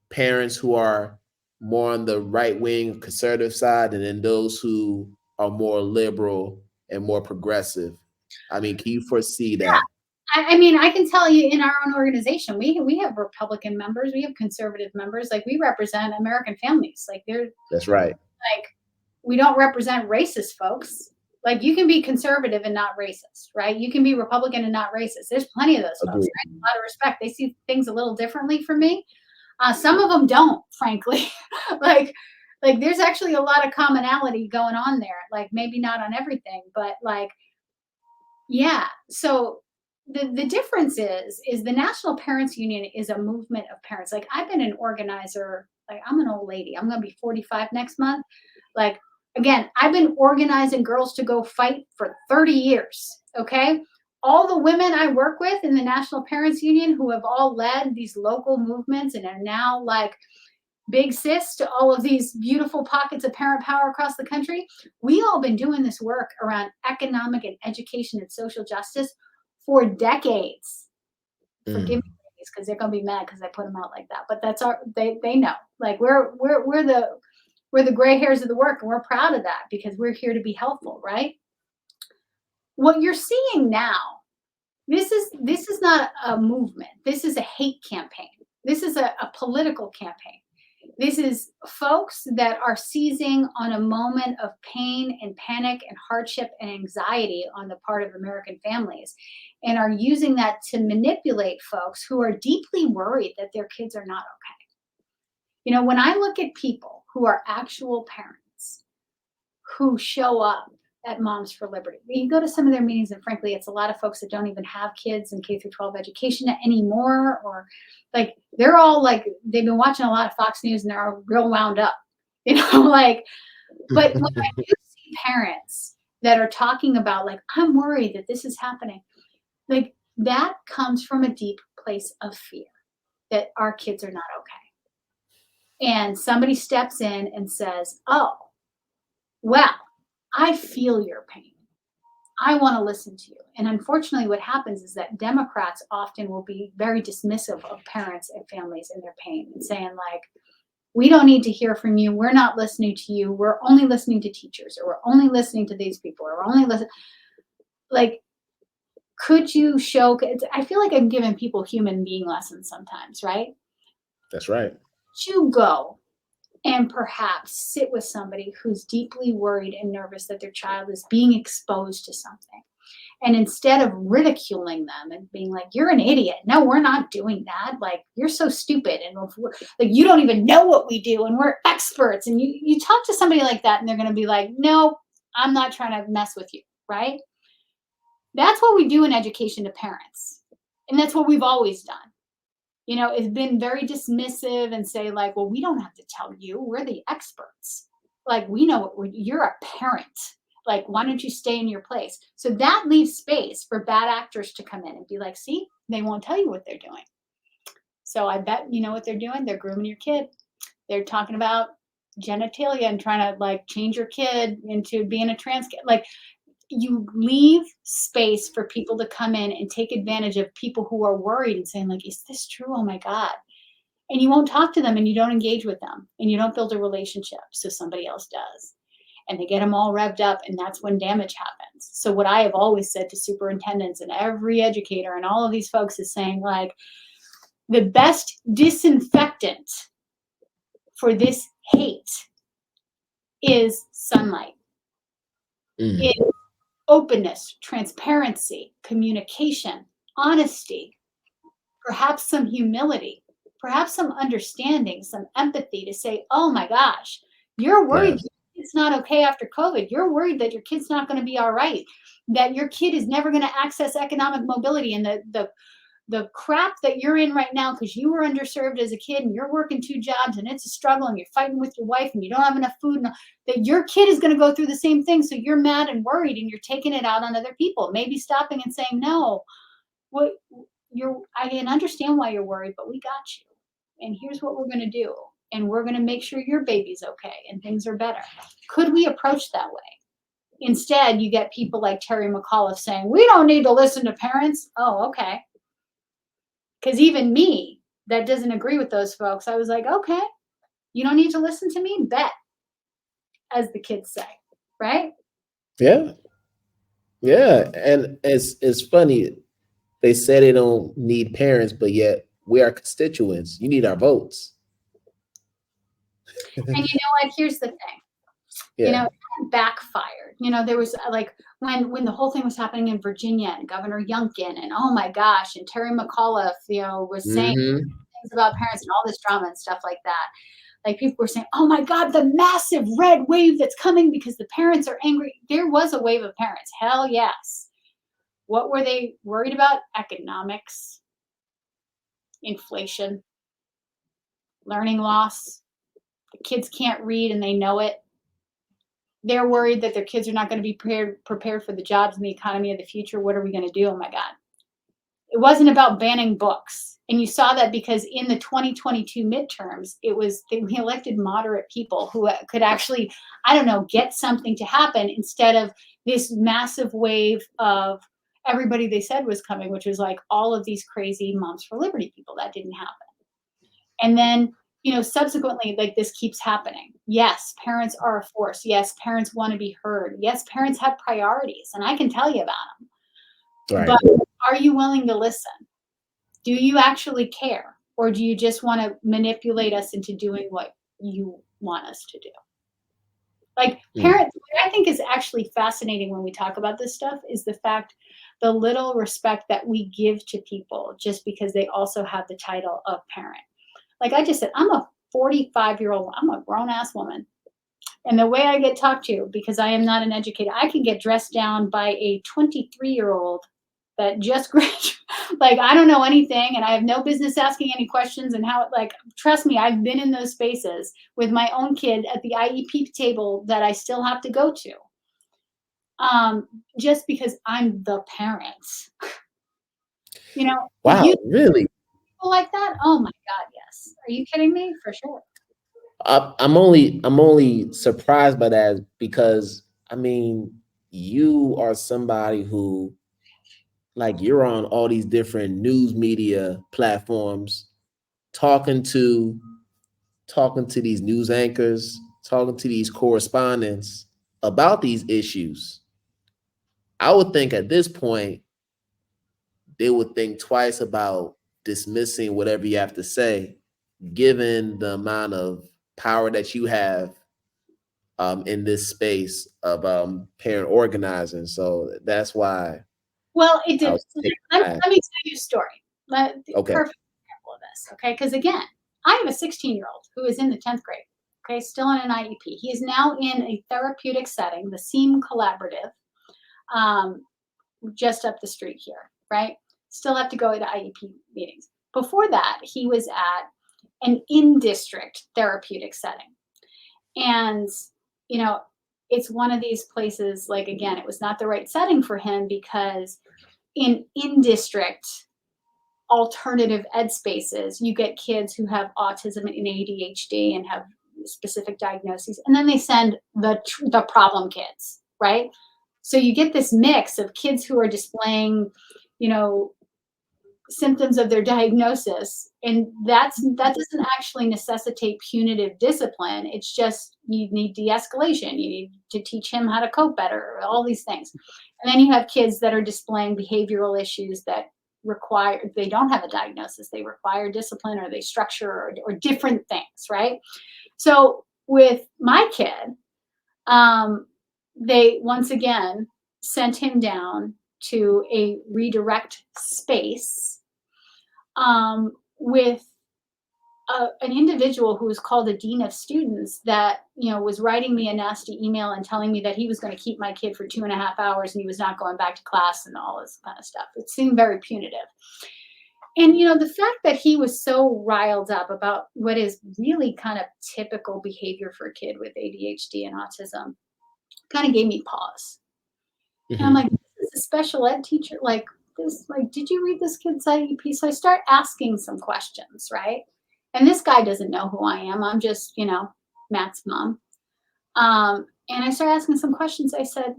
parents who are more on the right wing conservative side and then those who are more liberal and more progressive? I mean, can you foresee that? I mean, I can tell you, in our own organization, we have Republican members, we have conservative members. Like, we represent American families. Like, That's right. Like, we don't represent racist folks. Like, you can be conservative and not racist, right? You can be Republican and not racist. There's plenty of those folks, right? A lot of respect. They see things a little differently from me. Some of them don't, frankly. like there's actually a lot of commonality going on there. Like, maybe not on everything, but like, yeah. So the difference is the National Parents Union is a movement of parents. Like, I've been an organizer. Like, I'm an old lady. I'm going to be 45 next month. Like, again, I've been organizing girls to go fight for 30 years. Okay. all the women I work with in the National Parents Union who have all led these local movements and are now like big sis to all of these beautiful pockets of parent power across the country, we all been doing this work around economic and education and social justice for decades. Forgive me, because they're gonna be mad because I put them out like that. But that's they know. Like we're the gray hairs of the work, and we're proud of that because we're here to be helpful, right? What you're seeing now, this is not a movement. This is a hate campaign. This is a political campaign. This is folks that are seizing on a moment of pain and panic and hardship and anxiety on the part of American families and are using that to manipulate folks who are deeply worried that their kids are not okay. You know, when I look at people who are actual parents who show up at Moms for Liberty, you go to some of their meetings, and frankly, it's a lot of folks that don't even have kids in K through 12 education anymore, or like they're all like they've been watching a lot of Fox News and they're all real wound up, you know, like. But when I do see parents that are talking about like, I'm worried that this is happening, like that comes from a deep place of fear that our kids are not okay. And somebody steps in and says, oh, well, I feel your pain. I want to listen to you. And unfortunately, what happens is that Democrats often will be very dismissive of parents and families and their pain and saying like, we don't need to hear from you. We're not listening to you. We're only listening to teachers, or we're only listening to these people, or we're only listening. Like, could you show, I feel like I'm giving people human being lessons sometimes, right? That's right. Could you go and perhaps sit with somebody who's deeply worried and nervous that their child is being exposed to something? And instead of ridiculing them and being like, you're an idiot. No, we're not doing that. Like, you're so stupid. And like, you don't even know what we do. And we're experts. And you talk to somebody like that and they're going to be like, no, I'm not trying to mess with you. Right. That's what we do in education to parents. And that's what we've always done. You know, it's been very dismissive and say like, well, we don't have to tell you. We're the experts. Like, we know you're a parent. Like, why don't you stay in your place? So that leaves space for bad actors to come in and be like, see, they won't tell you what they're doing. So I bet you know what they're doing. They're grooming your kid. They're talking about genitalia and trying to like change your kid into being a trans kid. Like, you leave space for people to come in and take advantage of people who are worried and saying like, is this true? Oh my God. And you won't talk to them and you don't engage with them and you don't build a relationship. So somebody else does. And they get them all revved up, and that's when damage happens. So what I have always said to superintendents and every educator and all of these folks is saying like, the best disinfectant for this hate is sunlight. It's openness, transparency, communication, honesty, perhaps some humility, perhaps some understanding, some empathy to say, oh my gosh, you're worried. Yes. It's not okay after COVID. You're worried that your kid's not going to be all right, that your kid is never going to access economic mobility, and the crap that you're in right now because you were underserved as a kid and you're working 2 jobs and it's a struggle and you're fighting with your wife and you don't have enough food, and that your kid is going to go through the same thing. So you're mad and worried and you're taking it out on other people, maybe stopping and saying, no, I can understand why you're worried, but we got you. And here's what we're going to do. And we're going to make sure your baby's okay and things are better. Could we approach that way? Instead, you get people like Terry McAuliffe saying, we don't need to listen to parents. Oh, okay. Because even me, that doesn't agree with those folks, I was like, okay, you don't need to listen to me? Bet, as the kids say, right? Yeah. Yeah. And it's funny. They say they don't need parents, but yet we are constituents. You need our votes. And you know what? Here's the thing. Yeah. You know, it backfired. You know, there was like when the whole thing was happening in Virginia and Governor Youngkin and oh my gosh, and Terry McAuliffe, you know, was saying things about parents and all this drama and stuff like that. Like people were saying, oh my God, the massive red wave that's coming because the parents are angry. There was a wave of parents. Hell yes. What were they worried about? Economics, inflation, learning loss. The kids can't read and they know it. they're worried that their kids are not going to be prepared for the jobs and the economy of the future. What are we going to do? Oh my God. It wasn't about banning books. And you saw that because in the 2022 midterms, we elected moderate people who could actually, I don't know, get something to happen instead of this massive wave of everybody they said was coming, which was like all of these crazy Moms for Liberty people. That didn't happen. And then, subsequently, like this keeps happening. Yes, parents are a force. Yes, parents want to be heard. Yes, parents have priorities, and I can tell you about them. Right. But are you willing to listen? Do you actually care? Or do you just want to manipulate us into doing what you want us to do? Like parents, what I think is actually fascinating when we talk about this stuff is the fact, the little respect that we give to people just because they also have the title of parent. Like I just said, I'm a 45-year-old, I'm a grown-ass woman. And the way I get talked to, because I am not an educator, I can get dressed down by a 23-year-old that just graduated. Like, I don't know anything, and I have no business asking any questions. And trust me, I've been in those spaces with my own kid at the IEP table that I still have to go to, just because I'm the parent. Wow, really? People like that? Oh my God, yes. Are you kidding me? For sure. I'm only surprised by that because you are somebody who, like, you're on all these different news media platforms, talking to these news anchors, talking to these correspondents about these issues. I would think at this point they would think twice about dismissing whatever you have to say, given the amount of power that you have in this space of parent organizing. So that's why. Well, it did. Let me tell you a story. Okay. Perfect example of this. Okay, because again, I have a 16-year-old who is in the 10th grade. Okay, still in an IEP. He is now in a therapeutic setting, the SEAM Collaborative, just up the street here. Right, still have to go to IEP meetings. Before that, he was at an in-district therapeutic setting, and it's one of these places. Like again, it was not the right setting for him because in district alternative ed spaces, you get kids who have autism and ADHD and have specific diagnoses, and then they send the problem kids, right? So you get this mix of kids who are displaying, symptoms of their diagnosis, and that doesn't actually necessitate punitive discipline. It's just you need de-escalation. You need to teach him how to cope better, all these things. And then you have kids that are displaying behavioral issues that they don't have a diagnosis, they require discipline, or they structure or different things, right? So with my kid, they once again sent him down to a redirect space with an individual who was called a dean of students that was writing me a nasty email and telling me that he was going to keep my kid for 2.5 hours and he was not going back to class and all this kind of stuff. It seemed very punitive. And the fact that he was so riled up about what is really kind of typical behavior for a kid with ADHD and autism kind of gave me pause. Mm-hmm. And I'm like, this is a special ed teacher, like this, like, did you read this kid's IEP? So I start asking some questions, right? And this guy doesn't know who I am. I'm just, Matt's mom. And I started asking some questions. I said,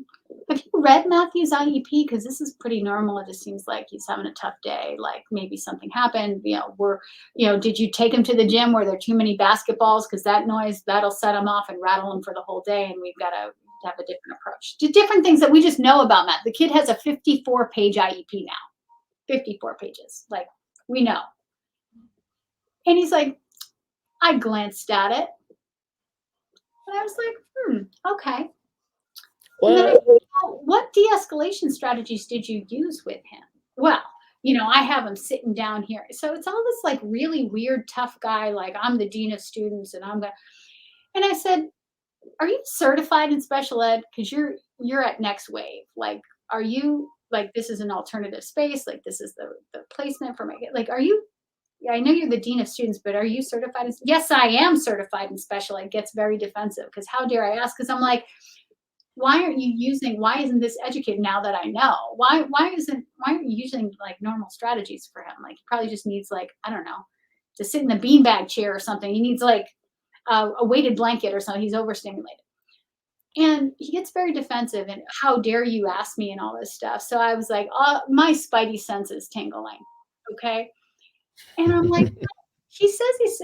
have you read Matthew's IEP? Because this is pretty normal. It just seems like he's having a tough day. Like maybe something happened. Did you take him to the gym where there are too many basketballs? Because that noise, that'll set him off and rattle him for the whole day. And we've got to have a different approach to different things that we just know about Matt. The kid has a 54-page IEP now, 54 pages. Like we know. And he's like, I glanced at it. And I was like, okay. And then I said, what de-escalation strategies did you use with him? Well, I have him sitting down here. So it's all this like really weird, tough guy, like I'm the dean of students and and I said, are you certified in special ed? Because you're at Next Wave. Like, are you like, this is an alternative space? Like this is the placement for my kid. Like, are you, I know you're the dean of students, but are you certified? Yes, I am certified in special ed. Gets very defensive because how dare I ask? Because I'm like, why isn't this educated now that I know? Why aren't you using like normal strategies for him? Like he probably just needs like, I don't know, to sit in the beanbag chair or something. He needs like a weighted blanket or something. He's overstimulated. And he gets very defensive and how dare you ask me and all this stuff. So I was like, my spidey senses tingling. Okay. And I'm like, he says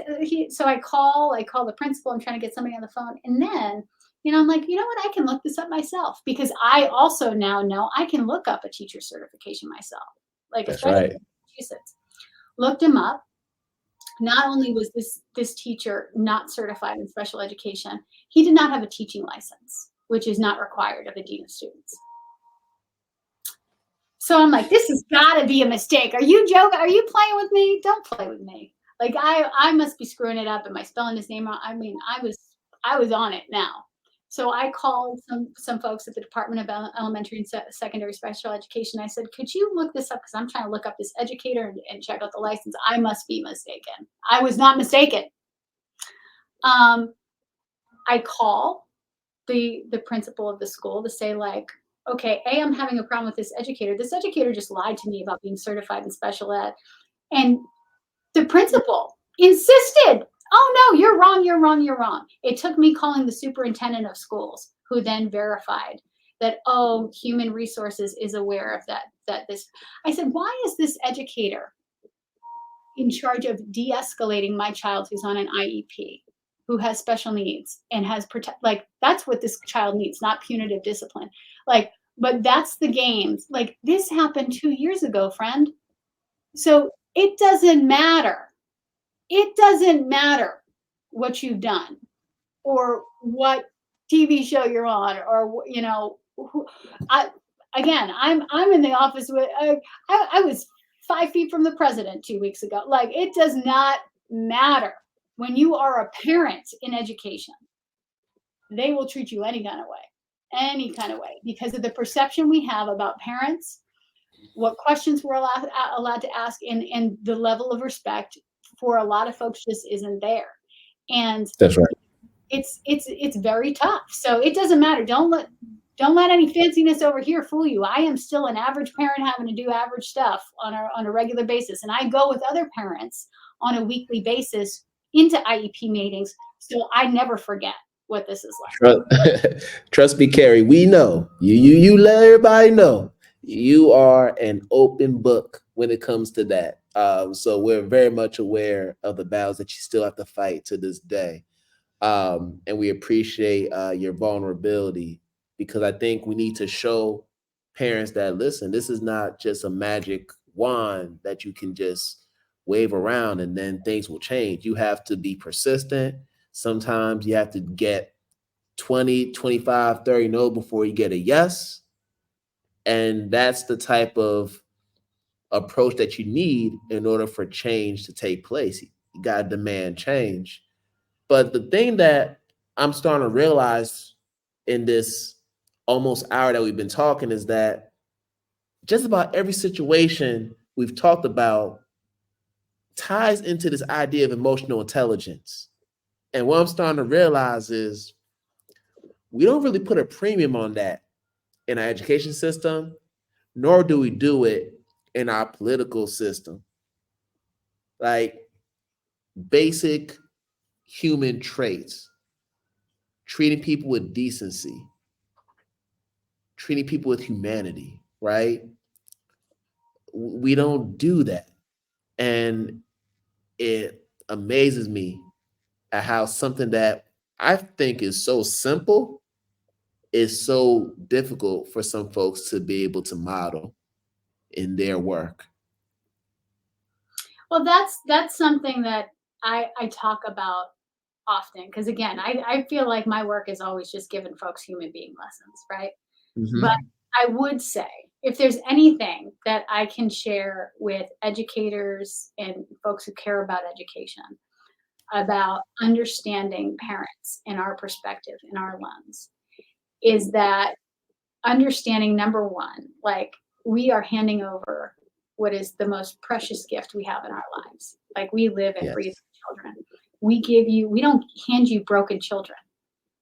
so I call the principal. I'm trying to get somebody on the phone. And then, I'm like, you know what? I can look this up myself because I also now know I can look up a teacher certification myself. Like, That's especially right. in Massachusetts. Looked him up. Not only was this teacher not certified in special education, he did not have a teaching license, which is not required of a dean of students. So I'm like, this has got to be a mistake. Are you joking? Are you playing with me? Don't play with me. Like I must be screwing it up. Am I spelling his name wrong? I mean, I was on it now. So I called some folks at the Department of Elementary and Secondary Special Education. I said, could you look this up? Because I'm trying to look up this educator and check out the license. I must be mistaken. I was not mistaken. I call the principal of the school to say like, okay, I'm having a problem with this educator. This educator just lied to me about being certified in special ed. And the principal insisted, oh no, you're wrong, you're wrong, you're wrong. It took me calling the superintendent of schools, who then verified that, oh, human resources is aware of that this. I said, why is this educator in charge of de-escalating my child who's on an IEP, who has special needs and has like that's what this child needs, not punitive discipline. Like, but that's the games. Like this happened 2 years ago, friend. So it doesn't matter. It doesn't matter what you've done or what TV show you're on or I'm in the office with I was 5 feet from the president 2 weeks ago. Like it does not matter. When you are a parent in education, they will treat you any kind of way, because of the perception we have about parents, what questions we're allowed to ask, and the level of respect for a lot of folks just isn't there. And That's right. It's very tough. So it doesn't matter. Don't let any fanciness over here fool you. I am still an average parent having to do average stuff on a regular basis. And I go with other parents on a weekly basis into IEP meetings. So I never forget what this is like. Trust me, Keri, we know you let everybody know you are an open book when it comes to that. So we're very much aware of the battles that you still have to fight to this day. And we appreciate your vulnerability, because I think we need to show parents that, listen, this is not just a magic wand that you can just wave around and then things will change. You have to be persistent. Sometimes you have to get 20, 25, 30 no before you get a yes. And that's the type of approach that you need in order for change to take place. You got to demand change. But the thing that I'm starting to realize in this almost hour that we've been talking is that just about every situation we've talked about ties into this idea of emotional intelligence. And what I'm starting to realize is we don't really put a premium on that in our education system, nor do we do it in our political system. Like basic human traits, treating people with decency, treating people with humanity, right? We don't do that. And it amazes me at how something that I think is so simple is so difficult for some folks to be able to model in their work. Well, that's something that I talk about often, because again, I feel like my work is always just giving folks human being lessons, right? But I would say if there's anything that I can share with educators and folks who care about education about understanding parents in our perspective, in our lens, is that understanding, number one, like we are handing over what is the most precious gift we have in our lives. Like we live and breathe children. We don't hand you broken children.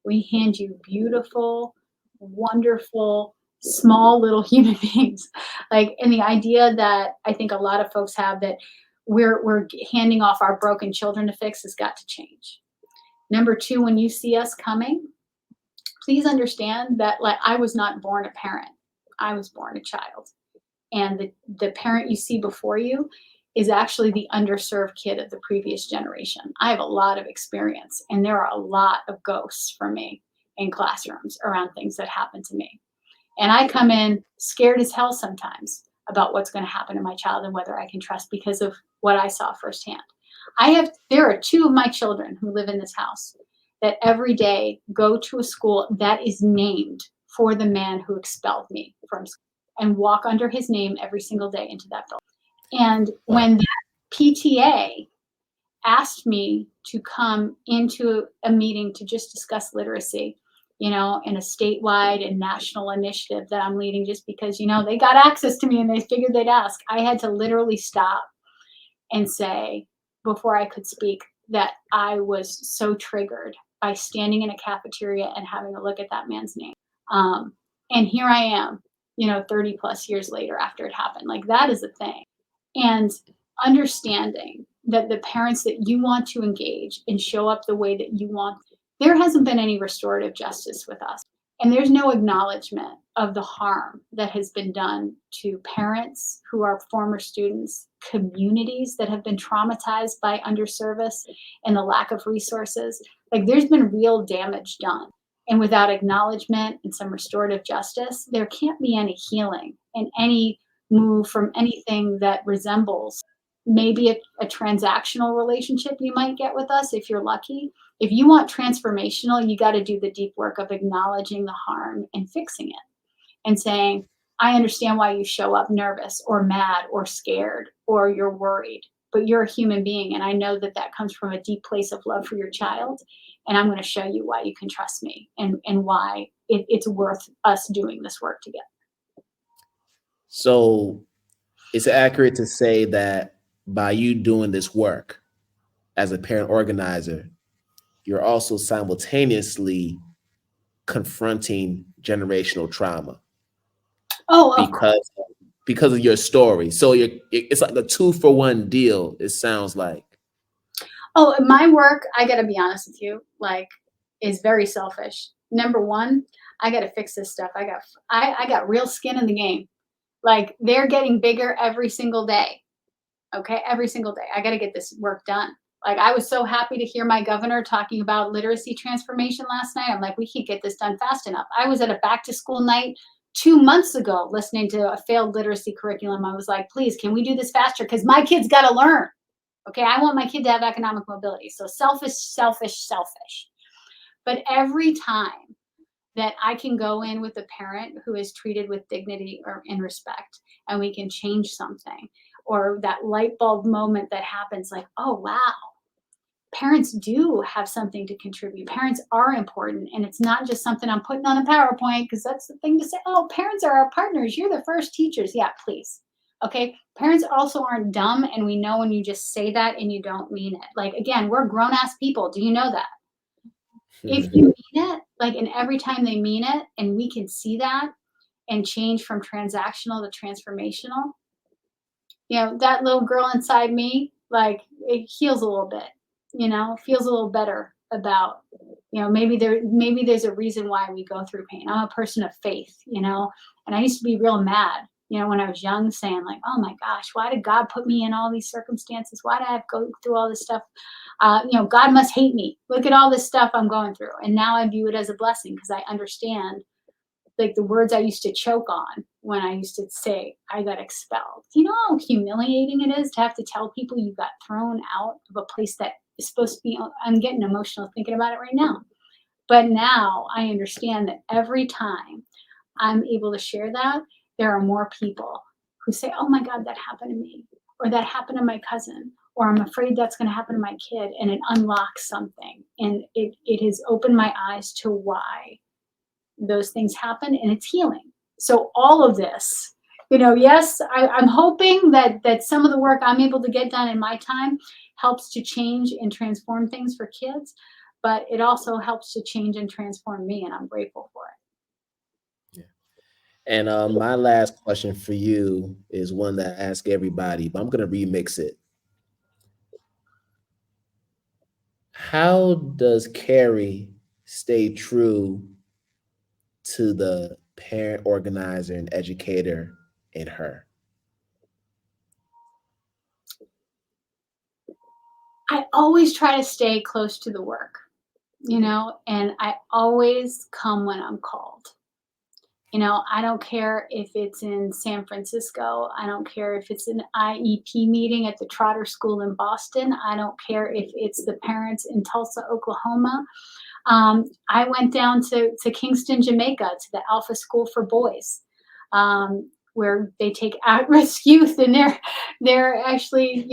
We hand you beautiful, wonderful, small little human beings. Like, and the idea that I think a lot of folks have that we're handing off our broken children to fix has got to change. Number two, when you see us coming, please understand that, like, I was not born a parent. I was born a child. And the parent you see before you is actually the underserved kid of the previous generation. I have a lot of experience, and there are a lot of ghosts for me in classrooms around things that happen to me. And I come in scared as hell sometimes about what's going to happen to my child and whether I can trust because of what I saw firsthand. There are two of my children who live in this house that every day go to a school that is named for the man who expelled me from school and walk under his name every single day into that building. And when that PTA asked me to come into a meeting to just discuss literacy, you know, in a statewide and national initiative that I'm leading, just because, you know, they got access to me and they figured they'd ask, I had to literally stop and say, before I could speak, that I was so triggered by standing in a cafeteria and having a look at that man's name. And here I am, you know, 30 plus years later after it happened. Like, that is a thing. And understanding that the parents that you want to engage and show up the way that you want, there hasn't been any restorative justice with us. And there's no acknowledgement of the harm that has been done to parents who are former students, communities that have been traumatized by underservice and the lack of resources. Like, there's been real damage done. And without acknowledgement and some restorative justice, there can't be any healing and any move from anything that resembles maybe a transactional relationship you might get with us if you're lucky. If you want transformational, you got to do the deep work of acknowledging the harm and fixing it and saying, I understand why you show up nervous or mad or scared or you're worried, but you're a human being. And I know that that comes from a deep place of love for your child. And I'm going to show you why you can trust me and why it's worth us doing this work together. So it's accurate to say that by you doing this work as a parent organizer, you're also simultaneously confronting generational trauma. Oh, because of your story. So it's like a 2-for-1 deal, it sounds like. Oh, my work, I got to be honest with you, like, is very selfish. Number one, I got to fix this stuff. I got real skin in the game. Like, they're getting bigger every single day. Okay, every single day. I got to get this work done. Like, I was so happy to hear my governor talking about literacy transformation last night. I'm like, we can't get this done fast enough. I was at a back to school night 2 months ago listening to a failed literacy curriculum. I was like, please, can we do this faster? Because my kid's got to learn. Okay, I want my kid to have economic mobility. So selfish, selfish, selfish. But every time that I can go in with a parent who is treated with dignity or in respect, and we can change something, or that light bulb moment that happens, like, oh, wow, parents do have something to contribute. Parents are important. And it's not just something I'm putting on a PowerPoint, because that's the thing to say, oh, parents are our partners. You're the first teachers. Yeah, please. Okay. Parents also aren't dumb. And we know when you just say that and you don't mean it. Like, again, we're grown ass people. Do you know that? If you mean it, like, and every time they mean it, and we can see that and change from transactional to transformational, you know, that little girl inside me, like, it heals a little bit, you know, feels a little better about, you know, maybe there's a reason why we go through pain. I'm a person of faith, you know, and I used to be real mad, you know, when I was young, saying like, oh my gosh, why did God put me in all these circumstances? Why did I have to go through all this stuff? You know, God must hate me. Look at all this stuff I'm going through. And now I view it as a blessing, because I understand, like, the words I used to choke on when I used to say I got expelled. You know how humiliating it is to have to tell people you got thrown out of a place that is supposed to be, I'm getting emotional thinking about it right now. But now I understand that every time I'm able to share that, there are more people who say, oh my God, that happened to me, or that happened to my cousin, or I'm afraid that's going to happen to my kid. And it unlocks something. And it has opened my eyes to why those things happen, and it's healing. So all of this, you know, yes, I'm hoping that some of the work I'm able to get done in my time helps to change and transform things for kids, but it also helps to change and transform me, and I'm grateful for it. And my last question for you is one that I ask everybody, but I'm going to remix it. How does Keri stay true to the parent organizer and educator in her? I always try to stay close to the work, and I always come when I'm called. I don't care if it's in San Francisco. I don't care if it's an IEP meeting at the Trotter School in Boston. I don't care if it's the parents in Tulsa, Oklahoma. I went down to Kingston, Jamaica, to the Alpha School for Boys, where they take at-risk youth, and they're actually,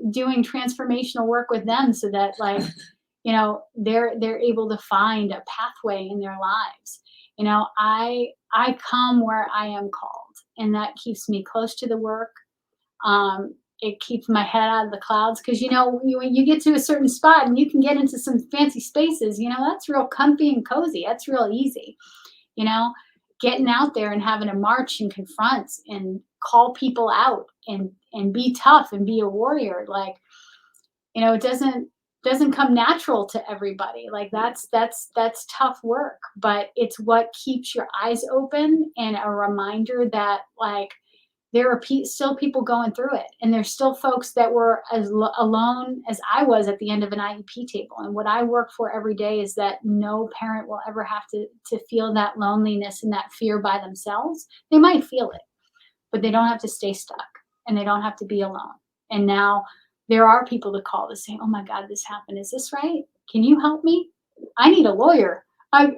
doing transformational work with them, so that, like, they're able to find a pathway in their lives. I come where I am called, and that keeps me close to the work. It keeps my head out of the clouds, because when you get to a certain spot and you can get into some fancy spaces, that's real comfy and cozy. That's real easy. You know, Getting out there and having to march and confront and call people out and be tough and be a warrior. Like, it doesn't come natural to everybody. Like, that's tough work, but it's what keeps your eyes open, and a reminder that, like, there are still people going through it, and there's still folks that were as alone as I was at the end of an IEP table. And what I work for every day is that no parent will ever have to feel that loneliness and that fear by themselves. They might feel it, but they don't have to stay stuck, and they don't have to be alone. And now there are people to call to say, "Oh my God, this happened. Is this right? Can you help me? I need a lawyer.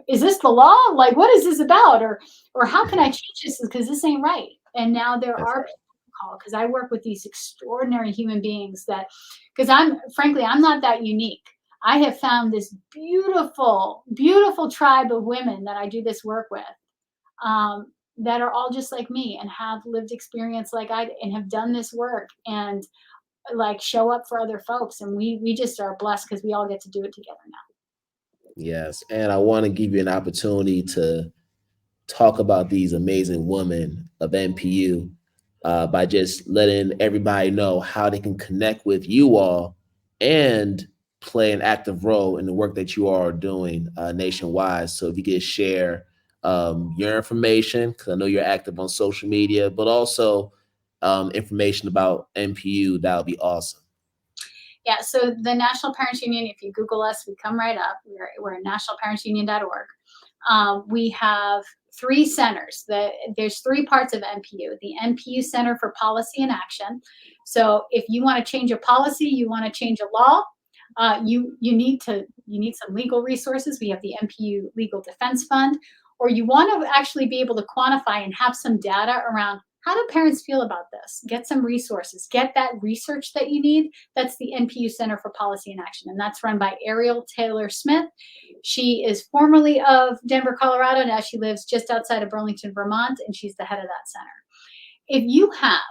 Is this the law? Like, what is this about? Or how can I change this? Because this ain't right." And now there That's are right. people to call, because I work with these extraordinary human beings because I'm not that unique. I have found this beautiful, beautiful tribe of women that I do this work with, that are all just like me and have lived experience like and have done this work, and, like, show up for other folks. And we just are blessed because we all get to do it together now. Yes. And I want to give you an opportunity to talk about these amazing women of NPU by just letting everybody know how they can connect with you all and play an active role in the work that you all are doing nationwide. So if you could share your information, because I know you're active on social media, but also information about NPU, that would be awesome. Yeah, so the National Parents Union, if you Google us, we come right up. We're at nationalparentsunion.org. We have three centers. There's three parts of NPU. The NPU Center for Policy and Action. So if you want to change a policy, you want to change a law, you need some legal resources. We have the NPU Legal Defense Fund. Or you want to actually be able to quantify and have some data around, how do parents feel about this? Get some resources. Get that research that you need. That's the NPU Center for Policy and Action, and that's run by Ariel Taylor Smith. She is formerly of Denver, Colorado. Now she lives just outside of Burlington, Vermont, and she's the head of that center. If you have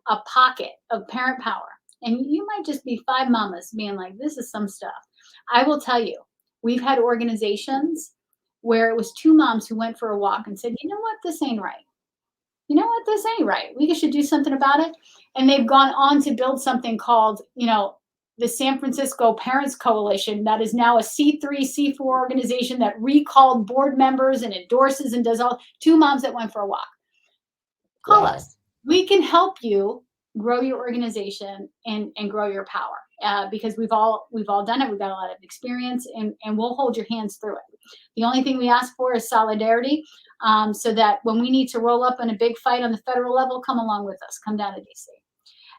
a pocket of parent power, and you might just be five mamas being like, this is some stuff, I will tell you, we've had organizations where it was two moms who went for a walk and said, you know what, this ain't right. You know what, this ain't right. We should do something about it. And they've gone on to build something called, the San Francisco Parents Coalition, that is now a C3, C4 organization that recalled board members and endorses and does all. Two moms that went for a walk. Call Wow. us. We can help you grow your organization and grow your power, because we've all done it. We've got a lot of experience, and we'll hold your hands through it. The only thing we ask for is solidarity, so that when we need to roll up in a big fight on the federal level, come along with us. Come down to DC.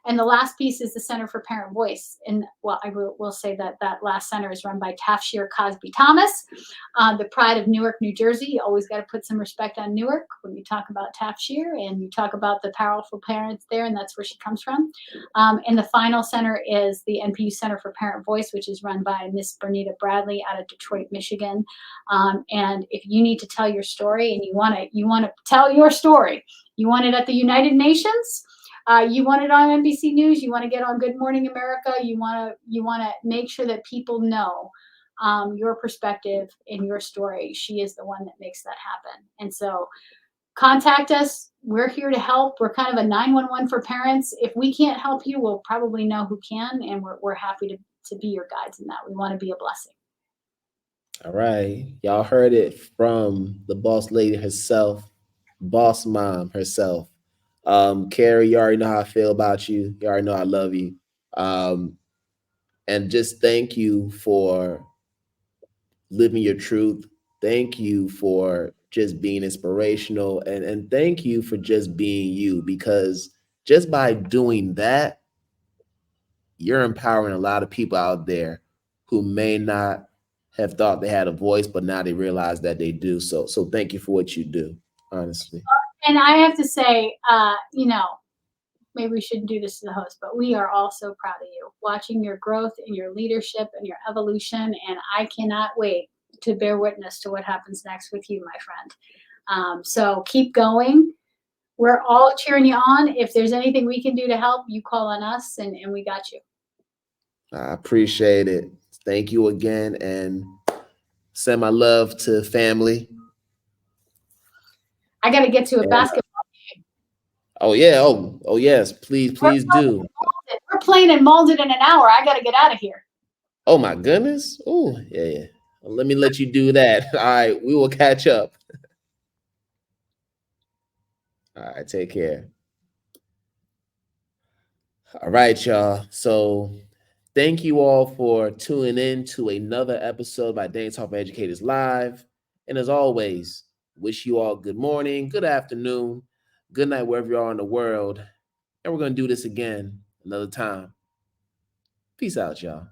And the last piece is the Center for Parent Voice. And, well, I will say that last center is run by Tafshir Cosby Thomas, the pride of Newark, New Jersey. You always got to put some respect on Newark when you talk about Tafshir, and you talk about the powerful parents there, and that's where she comes from. And the final center is the NPU Center for Parent Voice, which is run by Miss Bernita Bradley out of Detroit, Michigan. And if you need to tell your story, and you want to tell your story, you want it at the United Nations, you want it on NBC News, you want to get on Good Morning America, you want to make sure that people know your perspective and your story. She is the one that makes that happen. And so contact us. We're here to help. We're kind of a 911 for parents. If we can't help you, we'll probably know who can, and we're happy to be your guides in that. We want to be a blessing. All right. Y'all heard it from the boss lady herself, boss mom herself. Keri, you already know how I feel about you. You already know I love you. Um, and just thank you for living your truth. Thank you for just being inspirational, and thank you for just being you, because just by doing that, you're empowering a lot of people out there who may not have thought they had a voice, but now they realize that they do. So thank you for what you do, honestly. And I have to say, maybe we shouldn't do this to the host, but we are all so proud of you, watching your growth and your leadership and your evolution. And I cannot wait to bear witness to what happens next with you, my friend. So keep going. We're all cheering you on. If there's anything we can do to help, you call on us, and we got you. I appreciate it. Thank you again, and send my love to family. I got to get to a basketball. Oh yeah. Oh yes. Please do. We're playing in Malden in an hour. I got to get out of here. Oh my goodness. Oh yeah. Well, let me let you do that. All right. We will catch up. All right. Take care. All right, y'all. So thank you all for tuning in to another episode by Dane Talk for Educators Live. And as always, wish you all good morning, good afternoon, good night, wherever you are in the world. And we're going to do this again another time. Peace out, y'all.